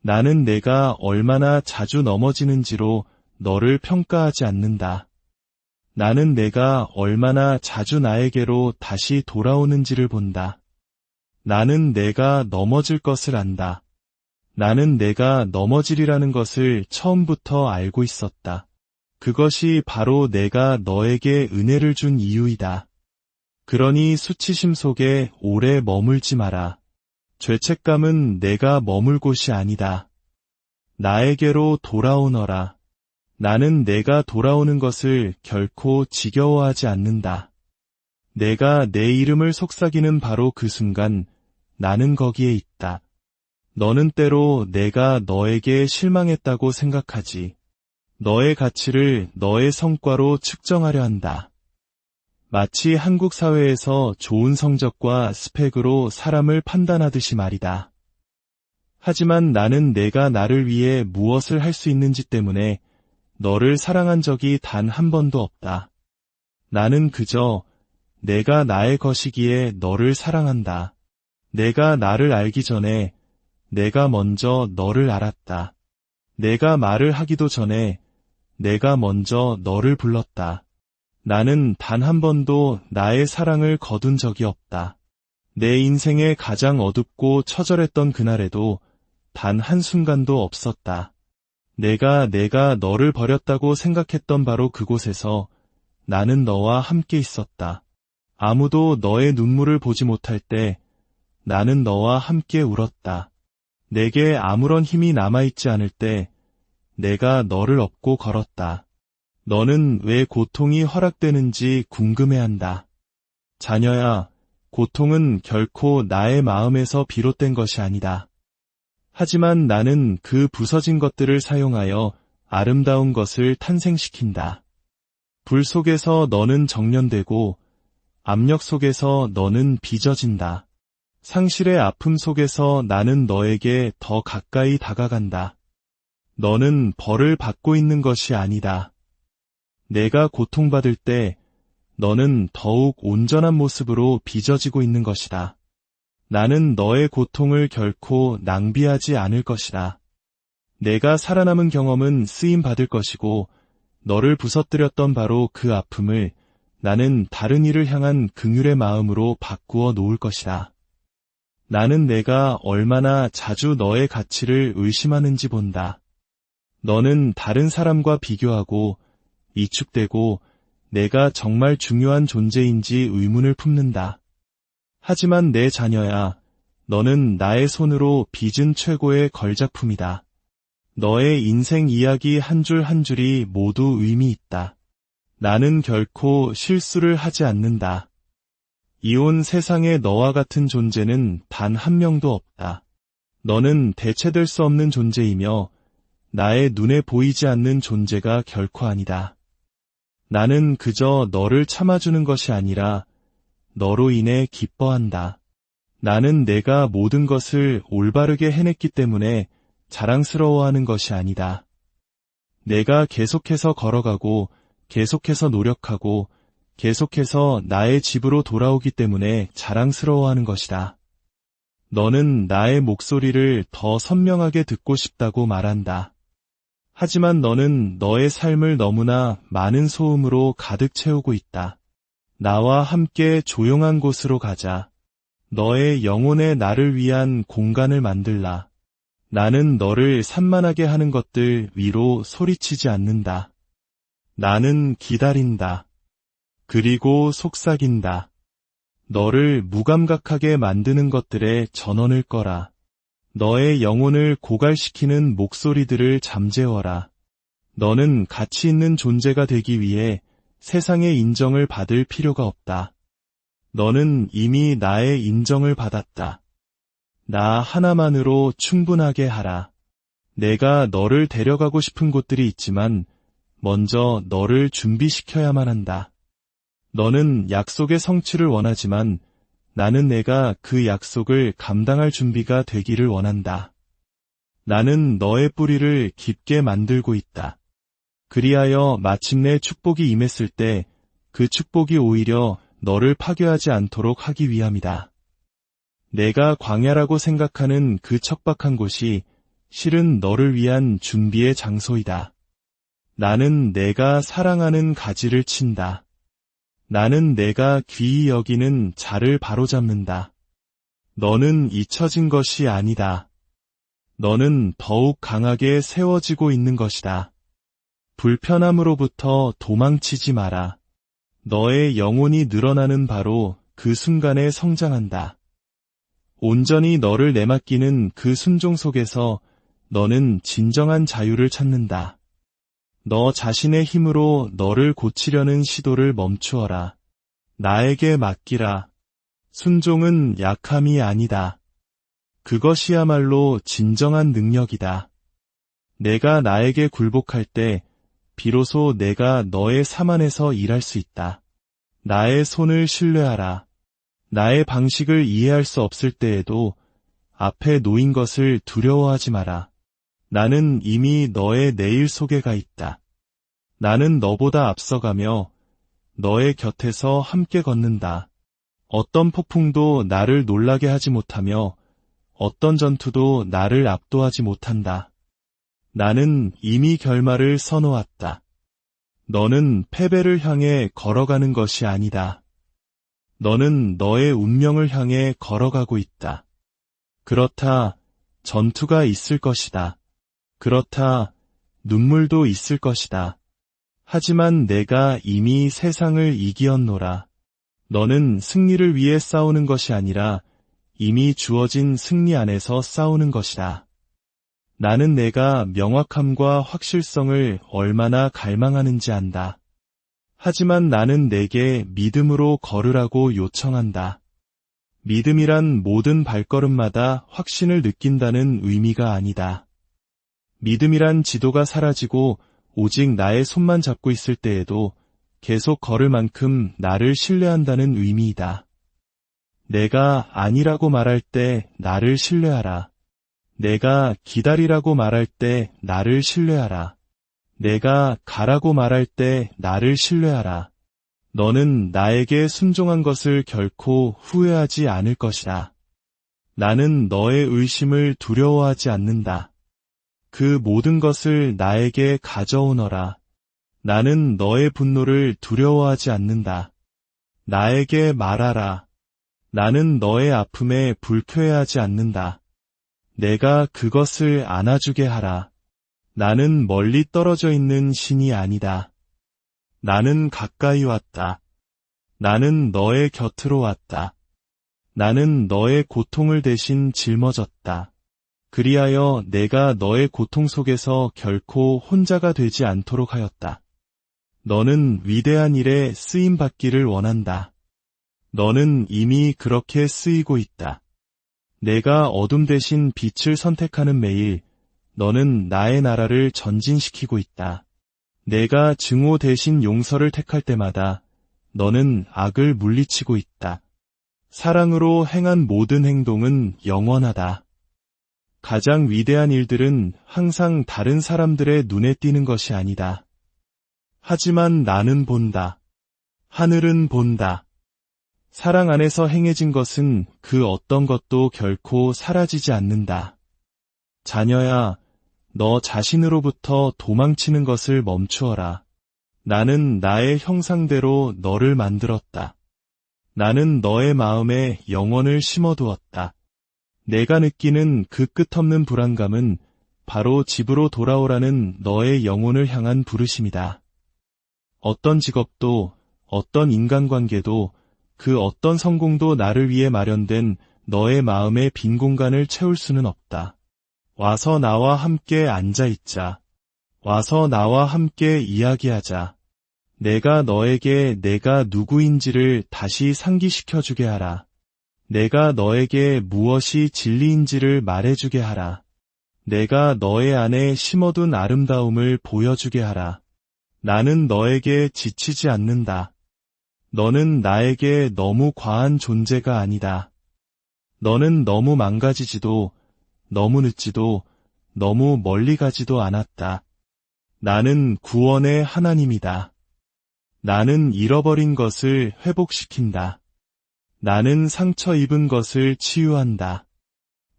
나는 내가 얼마나 자주 넘어지는지로 너를 평가하지 않는다. 나는 내가 얼마나 자주 나에게로 다시 돌아오는지를 본다. 나는 내가 넘어질 것을 안다. 나는 내가 넘어지리라는 것을 처음부터 알고 있었다. 그것이 바로 내가 너에게 은혜를 준 이유이다. 그러니 수치심 속에 오래 머물지 마라. 죄책감은 내가 머물 곳이 아니다. 나에게로 돌아오너라. 나는 내가 돌아오는 것을 결코 지겨워하지 않는다. 내가 내 이름을 속삭이는 바로 그 순간 나는 거기에 있다. 너는 때로 내가 너에게 실망했다고 생각하지. 너의 가치를 너의 성과로 측정하려 한다. 마치 한국 사회에서 좋은 성적과 스펙으로 사람을 판단하듯이 말이다. 하지만 나는 내가 나를 위해 무엇을 할 수 있는지 때문에 너를 사랑한 적이 단 한 번도 없다. 나는 그저 내가 나의 것이기에 너를 사랑한다. 내가 나를 알기 전에 내가 먼저 너를 알았다. 내가 말을 하기도 전에 내가 먼저 너를 불렀다. 나는 단 한 번도 나의 사랑을 거둔 적이 없다. 내 인생의 가장 어둡고 처절했던 그날에도 단 한순간도 없었다. 내가 너를 버렸다고 생각했던 바로 그곳에서 나는 너와 함께 있었다. 아무도 너의 눈물을 보지 못할 때 나는 너와 함께 울었다. 내게 아무런 힘이 남아있지 않을 때 내가 너를 업고 걸었다. 너는 왜 고통이 허락되는지 궁금해한다. 자녀야, 고통은 결코 나의 마음에서 비롯된 것이 아니다. 하지만 나는 그 부서진 것들을 사용하여 아름다운 것을 탄생시킨다. 불 속에서 너는 정련되고 압력 속에서 너는 빚어진다. 상실의 아픔 속에서 나는 너에게 더 가까이 다가간다. 너는 벌을 받고 있는 것이 아니다. 내가 고통받을 때 너는 더욱 온전한 모습으로 빚어지고 있는 것이다. 나는 너의 고통을 결코 낭비하지 않을 것이다. 내가 살아남은 경험은 쓰임받을 것이고 너를 부서뜨렸던 바로 그 아픔을 나는 다른 이를 향한 긍휼의 마음으로 바꾸어 놓을 것이다. 나는 내가 얼마나 자주 너의 가치를 의심하는지 본다. 너는 다른 사람과 비교하고 위축되고 내가 정말 중요한 존재인지 의문을 품는다. 하지만 내 자녀야, 너는 나의 손으로 빚은 최고의 걸작품이다. 너의 인생 이야기 한 줄 한 줄이 모두 의미 있다. 나는 결코 실수를 하지 않는다. 이 온 세상에 너와 같은 존재는 단 한 명도 없다. 너는 대체될 수 없는 존재이며 나의 눈에 보이지 않는 존재가 결코 아니다. 나는 그저 너를 참아주는 것이 아니라 너로 인해 기뻐한다. 나는 내가 모든 것을 올바르게 해냈기 때문에 자랑스러워하는 것이 아니다. 내가 계속해서 걸어가고 계속해서 노력하고 계속해서 나의 집으로 돌아오기 때문에 자랑스러워하는 것이다. 너는 나의 목소리를 더 선명하게 듣고 싶다고 말한다. 하지만 너는 너의 삶을 너무나 많은 소음으로 가득 채우고 있다. 나와 함께 조용한 곳으로 가자. 너의 영혼의 나를 위한 공간을 만들라. 나는 너를 산만하게 하는 것들 위로 소리치지 않는다. 나는 기다린다. 그리고 속삭인다. 너를 무감각하게 만드는 것들에 전원을 꺼라. 너의 영혼을 고갈시키는 목소리들을 잠재워라. 너는 가치 있는 존재가 되기 위해 세상의 인정을 받을 필요가 없다. 너는 이미 나의 인정을 받았다. 나 하나만으로 충분하게 하라. 내가 너를 데려가고 싶은 곳들이 있지만 먼저 너를 준비시켜야만 한다. 너는 약속의 성취를 원하지만 나는 내가 그 약속을 감당할 준비가 되기를 원한다. 나는 너의 뿌리를 깊게 만들고 있다. 그리하여 마침내 축복이 임했을 때 그 축복이 오히려 너를 파괴하지 않도록 하기 위함이다. 내가 광야라고 생각하는 그 척박한 곳이 실은 너를 위한 준비의 장소이다. 나는 내가 사랑하는 가지를 친다. 나는 내가 귀히 여기는 자를 바로잡는다. 너는 잊혀진 것이 아니다. 너는 더욱 강하게 세워지고 있는 것이다. 불편함으로부터 도망치지 마라. 너의 영혼이 늘어나는 바로 그 순간에 성장한다. 온전히 너를 내맡기는 그 순종 속에서 너는 진정한 자유를 찾는다. 너 자신의 힘으로 너를 고치려는 시도를 멈추어라. 나에게 맡기라. 순종은 약함이 아니다. 그것이야말로 진정한 능력이다. 내가 나에게 굴복할 때 비로소 내가 너의 삶 안에서 일할 수 있다. 나의 손을 신뢰하라. 나의 방식을 이해할 수 없을 때에도 앞에 놓인 것을 두려워하지 마라. 나는 이미 너의 내일 속에 가 있다. 나는 너보다 앞서가며 너의 곁에서 함께 걷는다. 어떤 폭풍도 나를 놀라게 하지 못하며 어떤 전투도 나를 압도하지 못한다. 나는 이미 결말을 써놓았다. 너는 패배를 향해 걸어가는 것이 아니다. 너는 너의 운명을 향해 걸어가고 있다. 그렇다, 전투가 있을 것이다. 그렇다, 눈물도 있을 것이다. 하지만 내가 이미 세상을 이기었노라. 너는 승리를 위해 싸우는 것이 아니라 이미 주어진 승리 안에서 싸우는 것이다. 나는 내가 명확함과 확실성을 얼마나 갈망하는지 안다. 하지만 나는 내게 믿음으로 걸으라고 요청한다. 믿음이란 모든 발걸음마다 확신을 느낀다는 의미가 아니다. 믿음이란 지도가 사라지고 오직 나의 손만 잡고 있을 때에도 계속 걸을 만큼 나를 신뢰한다는 의미이다. 내가 아니라고 말할 때 나를 신뢰하라. 내가 기다리라고 말할 때 나를 신뢰하라. 내가 가라고 말할 때 나를 신뢰하라. 너는 나에게 순종한 것을 결코 후회하지 않을 것이다. 나는 너의 의심을 두려워하지 않는다. 그 모든 것을 나에게 가져오너라. 나는 너의 분노를 두려워하지 않는다. 나에게 말하라. 나는 너의 아픔에 불쾌해하지 않는다. 내가 그것을 안아주게 하라. 나는 멀리 떨어져 있는 신이 아니다. 나는 가까이 왔다. 나는 너의 곁으로 왔다. 나는 너의 고통을 대신 짊어졌다. 그리하여 내가 너의 고통 속에서 결코 혼자가 되지 않도록 하였다. 너는 위대한 일에 쓰임받기를 원한다. 너는 이미 그렇게 쓰이고 있다. 내가 어둠 대신 빛을 선택하는 매일 너는 나의 나라를 전진시키고 있다. 내가 증오 대신 용서를 택할 때마다 너는 악을 물리치고 있다. 사랑으로 행한 모든 행동은 영원하다. 가장 위대한 일들은 항상 다른 사람들의 눈에 띄는 것이 아니다. 하지만 나는 본다. 하늘은 본다. 사랑 안에서 행해진 것은 그 어떤 것도 결코 사라지지 않는다. 자녀야, 너 자신으로부터 도망치는 것을 멈추어라. 나는 나의 형상대로 너를 만들었다. 나는 너의 마음에 영혼을 심어두었다. 내가 느끼는 그 끝없는 불안감은 바로 집으로 돌아오라는 너의 영혼을 향한 부르심이다. 어떤 직업도, 어떤 인간관계도, 그 어떤 성공도 나를 위해 마련된 너의 마음의 빈 공간을 채울 수는 없다. 와서 나와 함께 앉아있자. 와서 나와 함께 이야기하자. 내가 너에게 내가 누구인지를 다시 상기시켜주게 하라. 내가 너에게 무엇이 진리인지를 말해주게 하라. 내가 너의 안에 심어둔 아름다움을 보여주게 하라. 나는 너에게 지치지 않는다. 너는 나에게 너무 과한 존재가 아니다. 너는 너무 망가지지도, 너무 늦지도, 너무 멀리 가지도 않았다. 나는 구원의 하나님이다. 나는 잃어버린 것을 회복시킨다. 나는 상처 입은 것을 치유한다.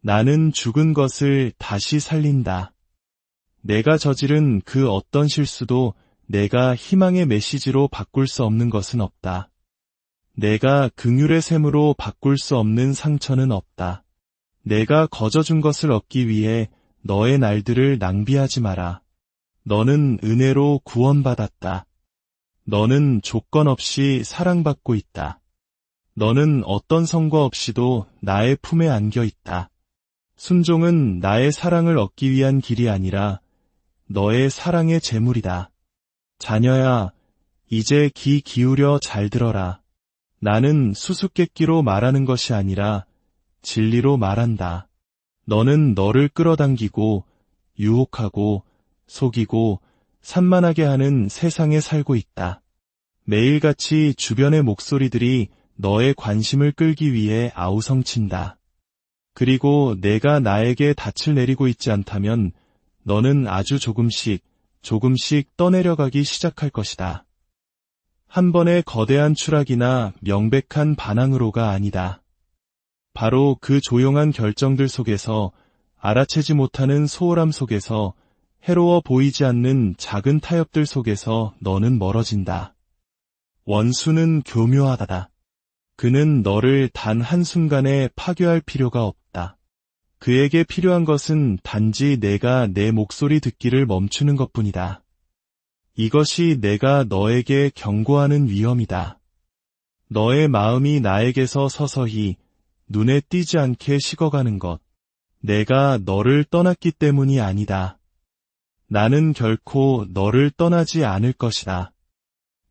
나는 죽은 것을 다시 살린다. 내가 저지른 그 어떤 실수도 내가 희망의 메시지로 바꿀 수 없는 것은 없다. 내가 긍휼의 샘으로 바꿀 수 없는 상처는 없다. 내가 거저준 것을 얻기 위해 너의 날들을 낭비하지 마라. 너는 은혜로 구원받았다. 너는 조건 없이 사랑받고 있다. 너는 어떤 선거 없이도 나의 품에 안겨 있다. 순종은 나의 사랑을 얻기 위한 길이 아니라 너의 사랑의 제물이다. 자녀야, 이제 귀 기울여 잘 들어라. 나는 수수께끼로 말하는 것이 아니라 진리로 말한다. 너는 너를 끌어당기고 유혹하고 속이고 산만하게 하는 세상에 살고 있다. 매일같이 주변의 목소리들이 너의 관심을 끌기 위해 아우성친다. 그리고 내가 나에게 닻을 내리고 있지 않다면 너는 아주 조금씩 떠내려가기 시작할 것이다. 한 번의 거대한 추락이나 명백한 반항으로가 아니다. 바로 그 조용한 결정들 속에서, 알아채지 못하는 소홀함 속에서, 해로워 보이지 않는 작은 타협들 속에서 너는 멀어진다. 원수는 교묘하다. 그는 너를 단 한순간에 파괴할 필요가 없다. 그에게 필요한 것은 단지 내가 내 목소리 듣기를 멈추는 것뿐이다. 이것이 내가 너에게 경고하는 위험이다. 너의 마음이 나에게서 서서히 눈에 띄지 않게 식어가는 것. 내가 너를 떠났기 때문이 아니다. 나는 결코 너를 떠나지 않을 것이다.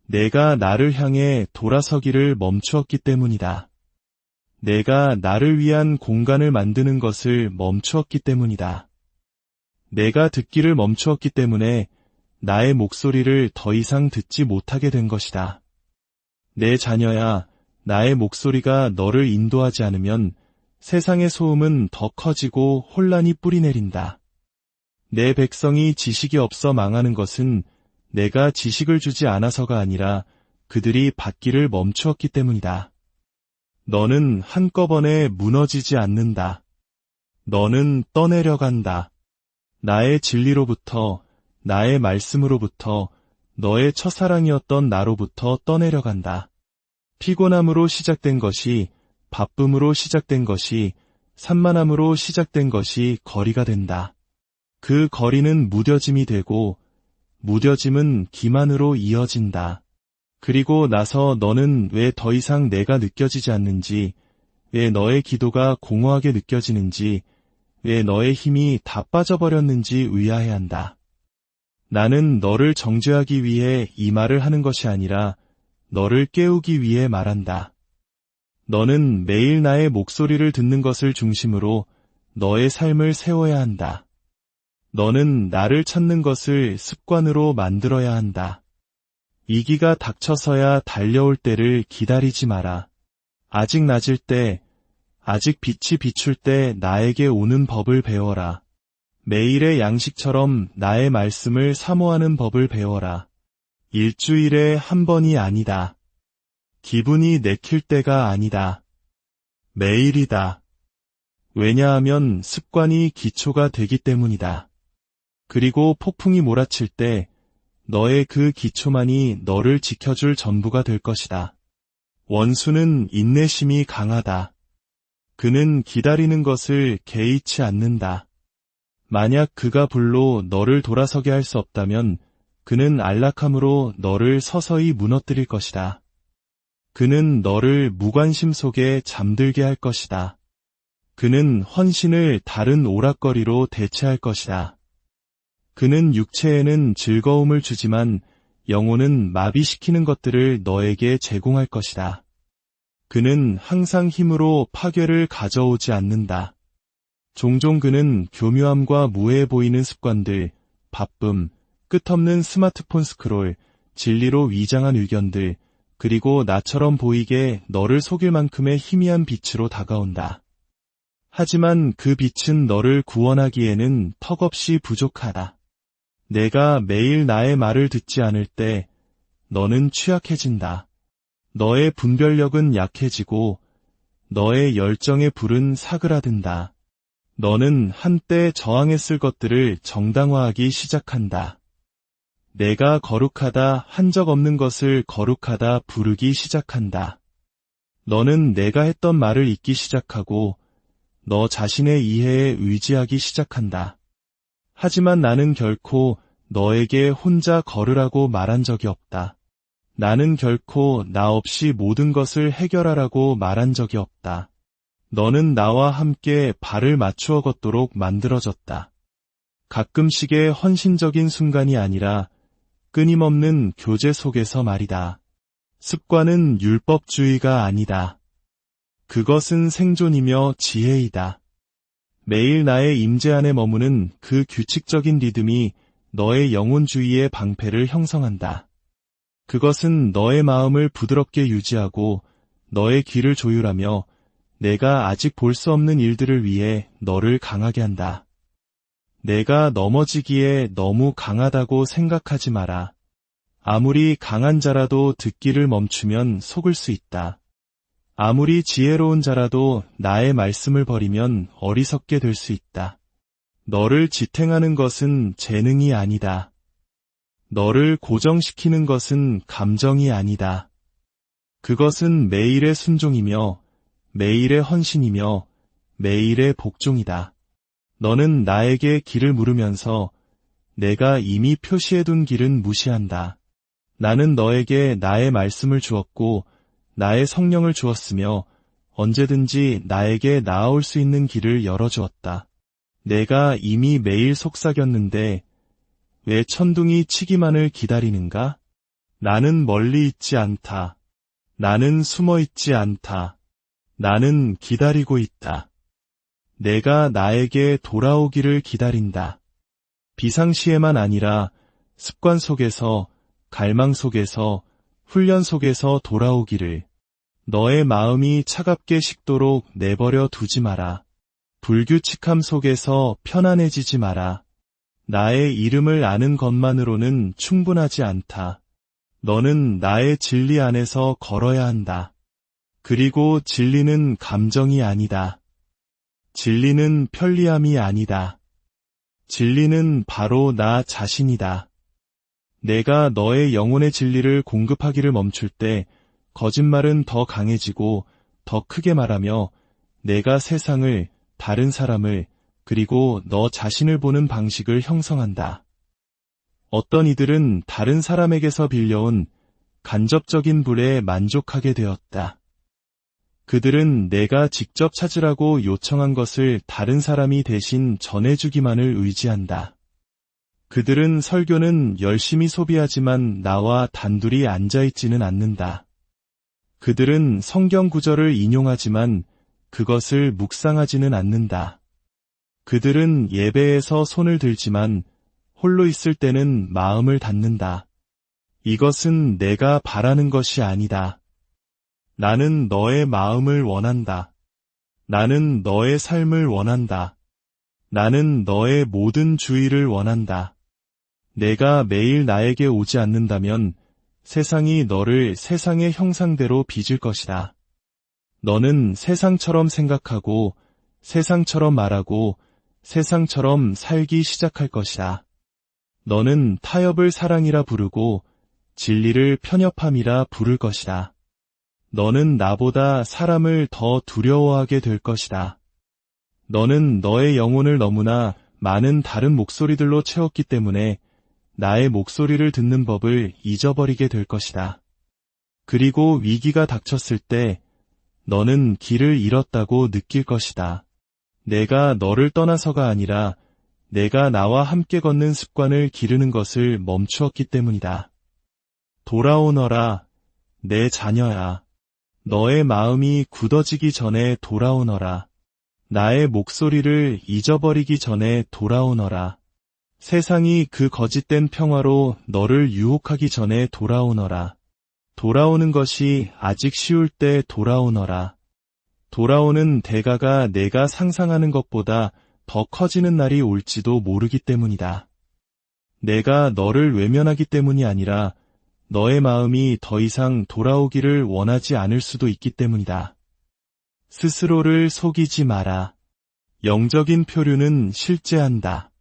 내가 나를 향해 돌아서기를 멈추었기 때문이다. 내가 나를 위한 공간을 만드는 것을 멈추었기 때문이다. 내가 듣기를 멈추었기 때문에 나의 목소리를 더 이상 듣지 못하게 된 것이다. 내 자녀야, 나의 목소리가 너를 인도하지 않으면 세상의 소음은 더 커지고 혼란이 뿌리내린다. 내 백성이 지식이 없어 망하는 것은 내가 지식을 주지 않아서가 아니라 그들이 받기를 멈추었기 때문이다. 너는 한꺼번에 무너지지 않는다. 너는 떠내려간다. 나의 진리로부터, 나의 말씀으로부터, 너의 첫사랑이었던 나로부터 떠내려간다. 피곤함으로 시작된 것이, 바쁨으로 시작된 것이, 산만함으로 시작된 것이 거리가 된다. 그 거리는 무뎌짐이 되고, 무뎌짐은 기만으로 이어진다. 그리고 나서 너는 왜 더 이상 내가 느껴지지 않는지, 왜 너의 기도가 공허하게 느껴지는지, 왜 너의 힘이 다 빠져버렸는지 의아해한다. 나는 너를 정죄하기 위해 이 말을 하는 것이 아니라 너를 깨우기 위해 말한다. 너는 매일 나의 목소리를 듣는 것을 중심으로 너의 삶을 세워야 한다. 너는 나를 찾는 것을 습관으로 만들어야 한다. 이기가 닥쳐서야 달려올 때를 기다리지 마라. 아직 낮을 때, 아직 빛이 비출 때 나에게 오는 법을 배워라. 매일의 양식처럼 나의 말씀을 사모하는 법을 배워라. 일주일에 한 번이 아니다. 기분이 내킬 때가 아니다. 매일이다. 왜냐하면 습관이 기초가 되기 때문이다. 그리고 폭풍이 몰아칠 때 너의 그 기초만이 너를 지켜줄 전부가 될 것이다. 원수는 인내심이 강하다. 그는 기다리는 것을 개의치 않는다. 만약 그가 불로 너를 돌아서게 할 수 없다면 그는 안락함으로 너를 서서히 무너뜨릴 것이다. 그는 너를 무관심 속에 잠들게 할 것이다. 그는 헌신을 다른 오락거리로 대체할 것이다. 그는 육체에는 즐거움을 주지만 영혼은 마비시키는 것들을 너에게 제공할 것이다. 그는 항상 힘으로 파괴를 가져오지 않는다. 종종 그는 교묘함과 무해해 보이는 습관들, 바쁨, 끝없는 스마트폰 스크롤, 진리로 위장한 의견들, 그리고 나처럼 보이게 너를 속일 만큼의 희미한 빛으로 다가온다. 하지만 그 빛은 너를 구원하기에는 턱없이 부족하다. 내가 매일 나의 말을 듣지 않을 때 너는 취약해진다. 너의 분별력은 약해지고 너의 열정의 불은 사그라든다. 너는 한때 저항했을 것들을 정당화하기 시작한다. 내가 거룩하다 한 적 없는 것을 거룩하다 부르기 시작한다. 너는 내가 했던 말을 잊기 시작하고 너 자신의 이해에 의지하기 시작한다. 하지만 나는 결코 너에게 혼자 걸으라고 말한 적이 없다. 나는 결코 나 없이 모든 것을 해결하라고 말한 적이 없다. 너는 나와 함께 발을 맞추어 걷도록 만들어졌다. 가끔씩의 헌신적인 순간이 아니라 끊임없는 교제 속에서 말이다. 습관은 율법주의가 아니다. 그것은 생존이며 지혜이다. 매일 나의 임재 안에 머무는 그 규칙적인 리듬이 너의 영혼주의의 방패를 형성한다. 그것은 너의 마음을 부드럽게 유지하고 너의 귀를 조율하며 내가 아직 볼 수 없는 일들을 위해 너를 강하게 한다. 내가 넘어지기에 너무 강하다고 생각하지 마라. 아무리 강한 자라도 듣기를 멈추면 속을 수 있다. 아무리 지혜로운 자라도 나의 말씀을 버리면 어리석게 될 수 있다. 너를 지탱하는 것은 재능이 아니다. 너를 고정시키는 것은 감정이 아니다. 그것은 매일의 순종이며 매일의 헌신이며 매일의 복종이다. 너는 나에게 길을 물으면서 내가 이미 표시해둔 길은 무시한다. 나는 너에게 나의 말씀을 주었고 나의 성령을 주었으며 언제든지 나에게 나아올 수 있는 길을 열어주었다. 내가 이미 매일 속삭였는데 왜 천둥이 치기만을 기다리는가? 나는 멀리 있지 않다. 나는 숨어 있지 않다. 나는 기다리고 있다. 내가 나에게 돌아오기를 기다린다. 비상시에만 아니라 습관 속에서, 갈망 속에서, 훈련 속에서 돌아오기를. 너의 마음이 차갑게 식도록 내버려 두지 마라. 불규칙함 속에서 편안해지지 마라. 나의 이름을 아는 것만으로는 충분하지 않다. 너는 나의 진리 안에서 걸어야 한다. 그리고 진리는 감정이 아니다. 진리는 편리함이 아니다. 진리는 바로 나 자신이다. 내가 너의 영혼의 진리를 공급하기를 멈출 때 거짓말은 더 강해지고 더 크게 말하며 내가 세상을, 다른 사람을, 그리고 너 자신을 보는 방식을 형성한다. 어떤 이들은 다른 사람에게서 빌려온 간접적인 불에 만족하게 되었다. 그들은 내가 직접 찾으라고 요청한 것을 다른 사람이 대신 전해주기만을 의지한다. 그들은 설교는 열심히 소비하지만 나와 단둘이 앉아있지는 않는다. 그들은 성경 구절을 인용하지만 그것을 묵상하지는 않는다. 그들은 예배에서 손을 들지만 홀로 있을 때는 마음을 닫는다. 이것은 내가 바라는 것이 아니다. 나는 너의 마음을 원한다. 나는 너의 삶을 원한다. 나는 너의 모든 주의를 원한다. 내가 매일 나에게 오지 않는다면 세상이 너를 세상의 형상대로 빚을 것이다. 너는 세상처럼 생각하고 세상처럼 말하고 세상처럼 살기 시작할 것이다. 너는 타협을 사랑이라 부르고 진리를 편협함이라 부를 것이다. 너는 나보다 사람을 더 두려워하게 될 것이다. 너는 너의 영혼을 너무나 많은 다른 목소리들로 채웠기 때문에 나의 목소리를 듣는 법을 잊어버리게 될 것이다. 그리고 위기가 닥쳤을 때 너는 길을 잃었다고 느낄 것이다. 내가 너를 떠나서가 아니라 내가 나와 함께 걷는 습관을 기르는 것을 멈추었기 때문이다. 돌아오너라, 내 자녀야. 너의 마음이 굳어지기 전에 돌아오너라. 나의 목소리를 잊어버리기 전에 돌아오너라. 세상이 그 거짓된 평화로 너를 유혹하기 전에 돌아오너라. 돌아오는 것이 아직 쉬울 때 돌아오너라. 돌아오는 대가가 내가 상상하는 것보다 더 커지는 날이 올지도 모르기 때문이다. 내가 너를 외면하기 때문이 아니라 너의 마음이 더 이상 돌아오기를 원하지 않을 수도 있기 때문이다. 스스로를 속이지 마라. 영적인 표류는 실제한다.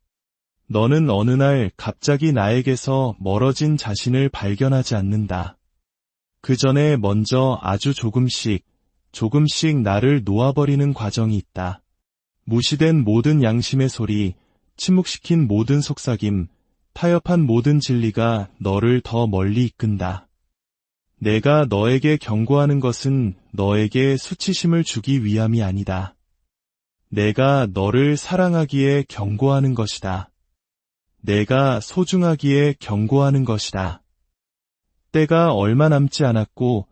너는 어느 날 갑자기 나에게서 멀어진 자신을 발견하지 않는다. 그 전에 먼저 아주 조금씩 나를 놓아버리는 과정이 있다. 무시된 모든 양심의 소리, 침묵시킨 모든 속삭임, 타협한 모든 진리가 너를 더 멀리 이끈다. 내가 너에게 경고하는 것은 너에게 수치심을 주기 위함이 아니다. 내가 너를 사랑하기에 경고하는 것이다. 내가 소중하기에 경고하는 것이다. 때가 얼마 남지 않았고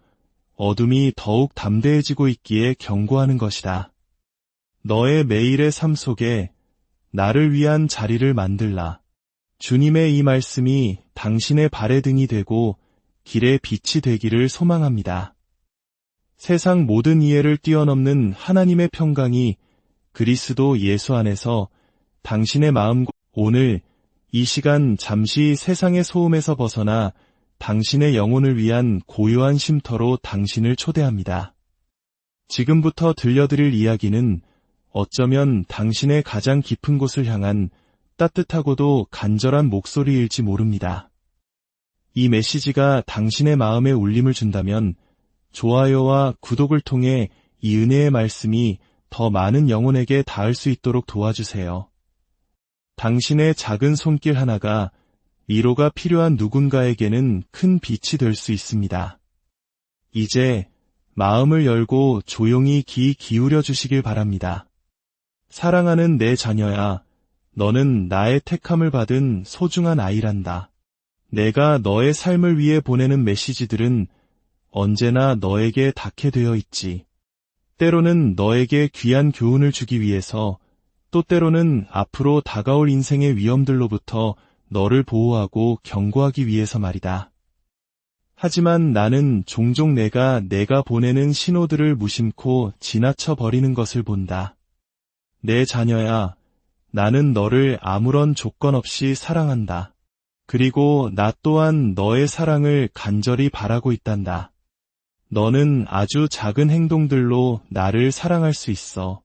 어둠이 더욱 담대해지고 있기에 경고하는 것이다. 너의 매일의 삶 속에 나를 위한 자리를 만들라. 주님의 이 말씀이 당신의 발의 등이 되고 길의 빛이 되기를 소망합니다. 세상 모든 이해를 뛰어넘는 하나님의 평강이 그리스도 예수 안에서 당신의 마음과 오늘 이 시간 잠시 세상의 소음에서 벗어나 당신의 영혼을 위한 고요한 쉼터로 당신을 초대합니다. 지금부터 들려드릴 이야기는 어쩌면 당신의 가장 깊은 곳을 향한 따뜻하고도 간절한 목소리일지 모릅니다. 이 메시지가 당신의 마음에 울림을 준다면 좋아요와 구독을 통해 이 은혜의 말씀이 더 많은 영혼에게 닿을 수 있도록 도와주세요. 당신의 작은 손길 하나가 위로가 필요한 누군가에게는 큰 빛이 될 수 있습니다. 이제 마음을 열고 조용히 귀 기울여 주시길 바랍니다. 사랑하는 내 자녀야, 너는 나의 택함을 받은 소중한 아이란다. 내가 너의 삶을 위해 보내는 메시지들은 언제나 너에게 닿게 되어 있지. 때로는 너에게 귀한 교훈을 주기 위해서, 또 때로는 앞으로 다가올 인생의 위험들로부터 너를 보호하고 경고하기 위해서 말이다. 하지만 나는 종종 내가 보내는 신호들을 무심코 지나쳐 버리는 것을 본다. 내 자녀야, 나는 너를 아무런 조건 없이 사랑한다. 그리고 나 또한 너의 사랑을 간절히 바라고 있단다. 너는 아주 작은 행동들로 나를 사랑할 수 있어.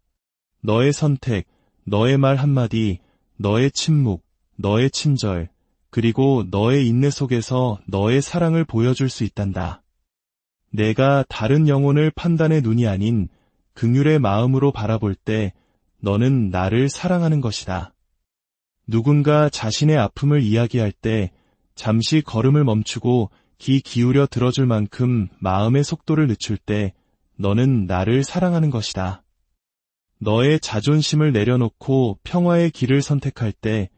너의 선택, 너의 말 한마디, 너의 침묵, 너의 친절, 그리고 너의 인내 속에서 너의 사랑을 보여줄 수 있단다. 내가 다른 영혼을 판단의 눈이 아닌 긍휼의 마음으로 바라볼 때 너는 나를 사랑하는 것이다. 누군가 자신의 아픔을 이야기할 때 잠시 걸음을 멈추고 귀 기울여 들어줄 만큼 마음의 속도를 늦출 때 너는 나를 사랑하는 것이다. 너의 자존심을 내려놓고 평화의 길을 선택할 때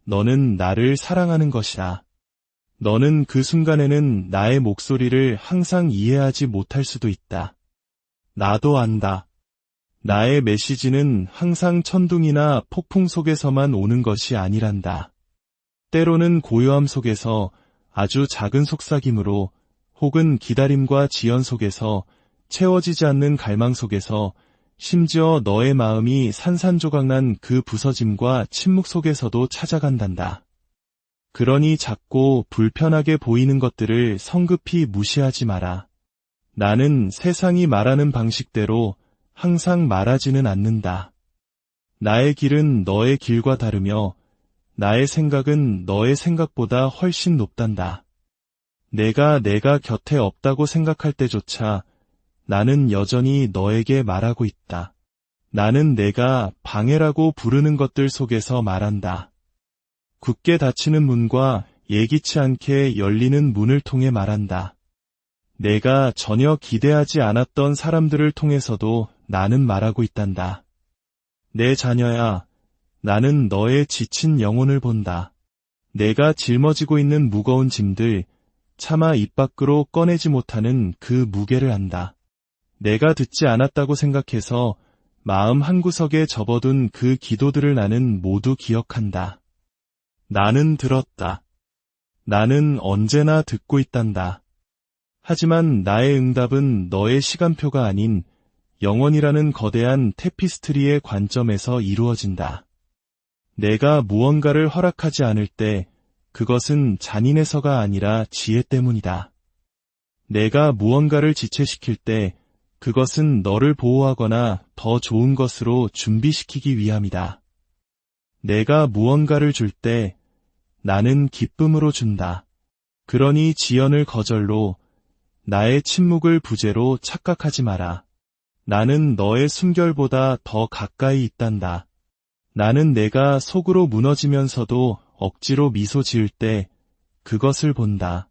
너는 나를 사랑하는 것이다. 너는 그 순간에는 나의 목소리를 항상 이해하지 못할 수도 있다. 나도 안다. 나의 메시지는 항상 천둥이나 폭풍 속에서만 오는 것이 아니란다. 때로는 고요함 속에서 아주 작은 속삭임으로 혹은 기다림과 지연 속에서 채워지지 않는 갈망 속에서 심지어 너의 마음이 산산조각난 그 부서짐과 침묵 속에서도 찾아간단다. 그러니 작고 불편하게 보이는 것들을 성급히 무시하지 마라. 나는 세상이 말하는 방식대로 항상 말하지는 않는다. 나의 길은 너의 길과 다르며 나의 생각은 너의 생각보다 훨씬 높단다. 내가 곁에 없다고 생각할 때조차 나는 여전히 너에게 말하고 있다. 나는 내가 방해라고 부르는 것들 속에서 말한다. 굳게 닫히는 문과 예기치 않게 열리는 문을 통해 말한다. 내가 전혀 기대하지 않았던 사람들을 통해서도 나는 말하고 있단다. 내 자녀야, 나는 너의 지친 영혼을 본다. 내가 짊어지고 있는 무거운 짐들, 차마 입 밖으로 꺼내지 못하는 그 무게를 안다. 내가 듣지 않았다고 생각해서 마음 한구석에 접어둔 그 기도들을 나는 모두 기억한다. 나는 들었다. 나는 언제나 듣고 있단다. 하지만 나의 응답은 너의 시간표가 아닌 영원이라는 거대한 테피스트리의 관점에서 이루어진다. 내가 무언가를 허락하지 않을 때 그것은 잔인해서가 아니라 지혜 때문이다. 내가 무언가를 지체시킬 때 그것은 너를 보호하거나 더 좋은 것으로 준비시키기 위함이다. 내가 무언가를 줄 때 나는 기쁨으로 준다. 그러니 지연을 거절로 나의 침묵을 부재로 착각하지 마라. 나는 너의 숨결보다 더 가까이 있단다. 나는 내가 속으로 무너지면서도 억지로 미소 지을 때 그것을 본다.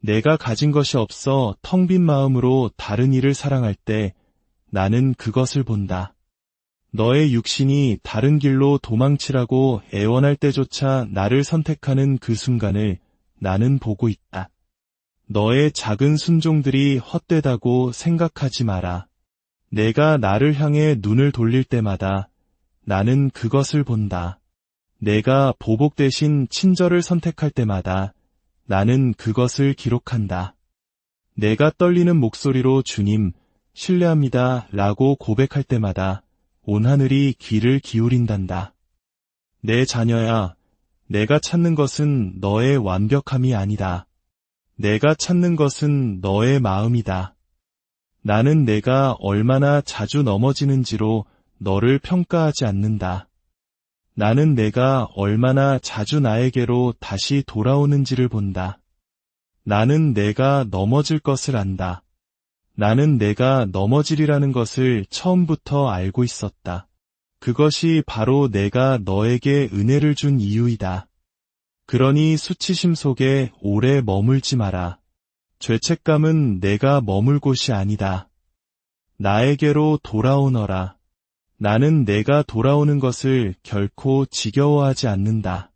내가 가진 것이 없어 텅 빈 마음으로 다른 이를 사랑할 때 나는 그것을 본다. 너의 육신이 다른 길로 도망치라고 애원할 때조차 나를 선택하는 그 순간을 나는 보고 있다. 너의 작은 순종들이 헛되다고 생각하지 마라. 내가 나를 향해 눈을 돌릴 때마다 나는 그것을 본다. 내가 보복 대신 친절을 선택할 때마다 나는 그것을 기록한다. 내가 떨리는 목소리로 주님, 신뢰합니다 라고 고백할 때마다 온 하늘이 귀를 기울인단다. 내 자녀야, 내가 찾는 것은 너의 완벽함이 아니다. 내가 찾는 것은 너의 마음이다. 나는 내가 얼마나 자주 넘어지는지로 너를 평가하지 않는다. 나는 내가 얼마나 자주 나에게로 다시 돌아오는지를 본다. 나는 내가 넘어질 것을 안다. 나는 내가 넘어지리라는 것을 처음부터 알고 있었다. 그것이 바로 내가 너에게 은혜를 준 이유이다. 그러니 수치심 속에 오래 머물지 마라. 죄책감은 내가 머물 곳이 아니다. 나에게로 돌아오너라. 나는 내가 돌아오는 것을 결코 지겨워하지 않는다.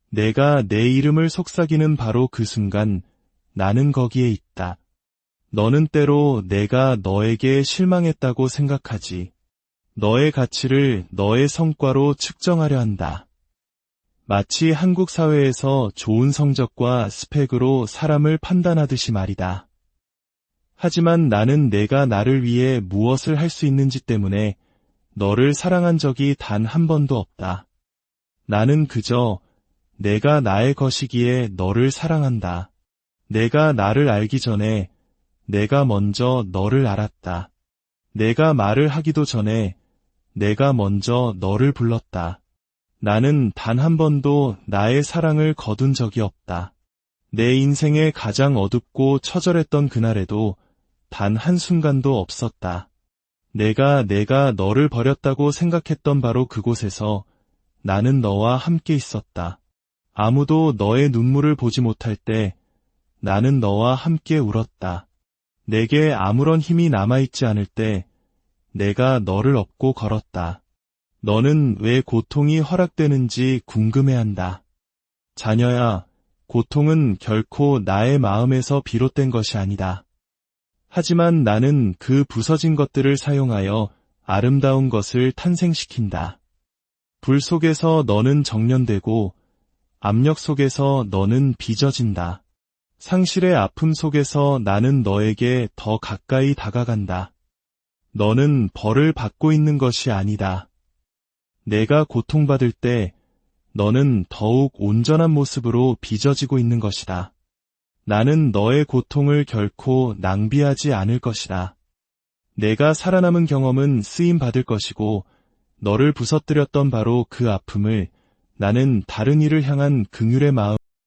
내가 내 이름을 속삭이는 바로 그 순간 나는 거기에 있다. 너는 때로 내가 너에게 실망했다고 생각하지. 너의 가치를 너의 성과로 측정하려 한다. 마치 한국 사회에서 좋은 성적과 스펙으로 사람을 판단하듯이 말이다. 하지만 나는 내가 나를 위해 무엇을 할 수 있는지 때문에 너를 사랑한 적이 단 한 번도 없다. 나는 그저 내가 나의 것이기에 너를 사랑한다. 내가 나를 알기 전에 내가 먼저 너를 알았다. 내가 말을 하기도 전에 내가 먼저 너를 불렀다. 나는 단 한 번도 나의 사랑을 거둔 적이 없다. 내 인생의 가장 어둡고 처절했던 그날에도 단 한순간도 없었다. 내가 너를 버렸다고 생각했던 바로 그곳에서 나는 너와 함께 있었다. 아무도 너의 눈물을 보지 못할 때 나는 너와 함께 울었다. 내게 아무런 힘이 남아있지 않을 때 내가 너를 업고 걸었다. 너는 왜 고통이 허락되는지 궁금해한다. 자녀야, 고통은 결코 나의 마음에서 비롯된 것이 아니다. 하지만 나는 그 부서진 것들을 사용하여 아름다운 것을 탄생시킨다. 불 속에서 너는 정련되고 압력 속에서 너는 빚어진다. 상실의 아픔 속에서 나는 너에게 더 가까이 다가간다. 너는 벌을 받고 있는 것이 아니다. 내가 고통받을 때 너는 더욱 온전한 모습으로 빚어지고 있는 것이다. 나는 너의 고통을 결코 낭비하지 않을 것이다. 내가 살아남은 경험은 쓰임 받을 것이고 너를 부서뜨렸던 바로 그 아픔을 나는 다른 이를 향한 긍휼의 마음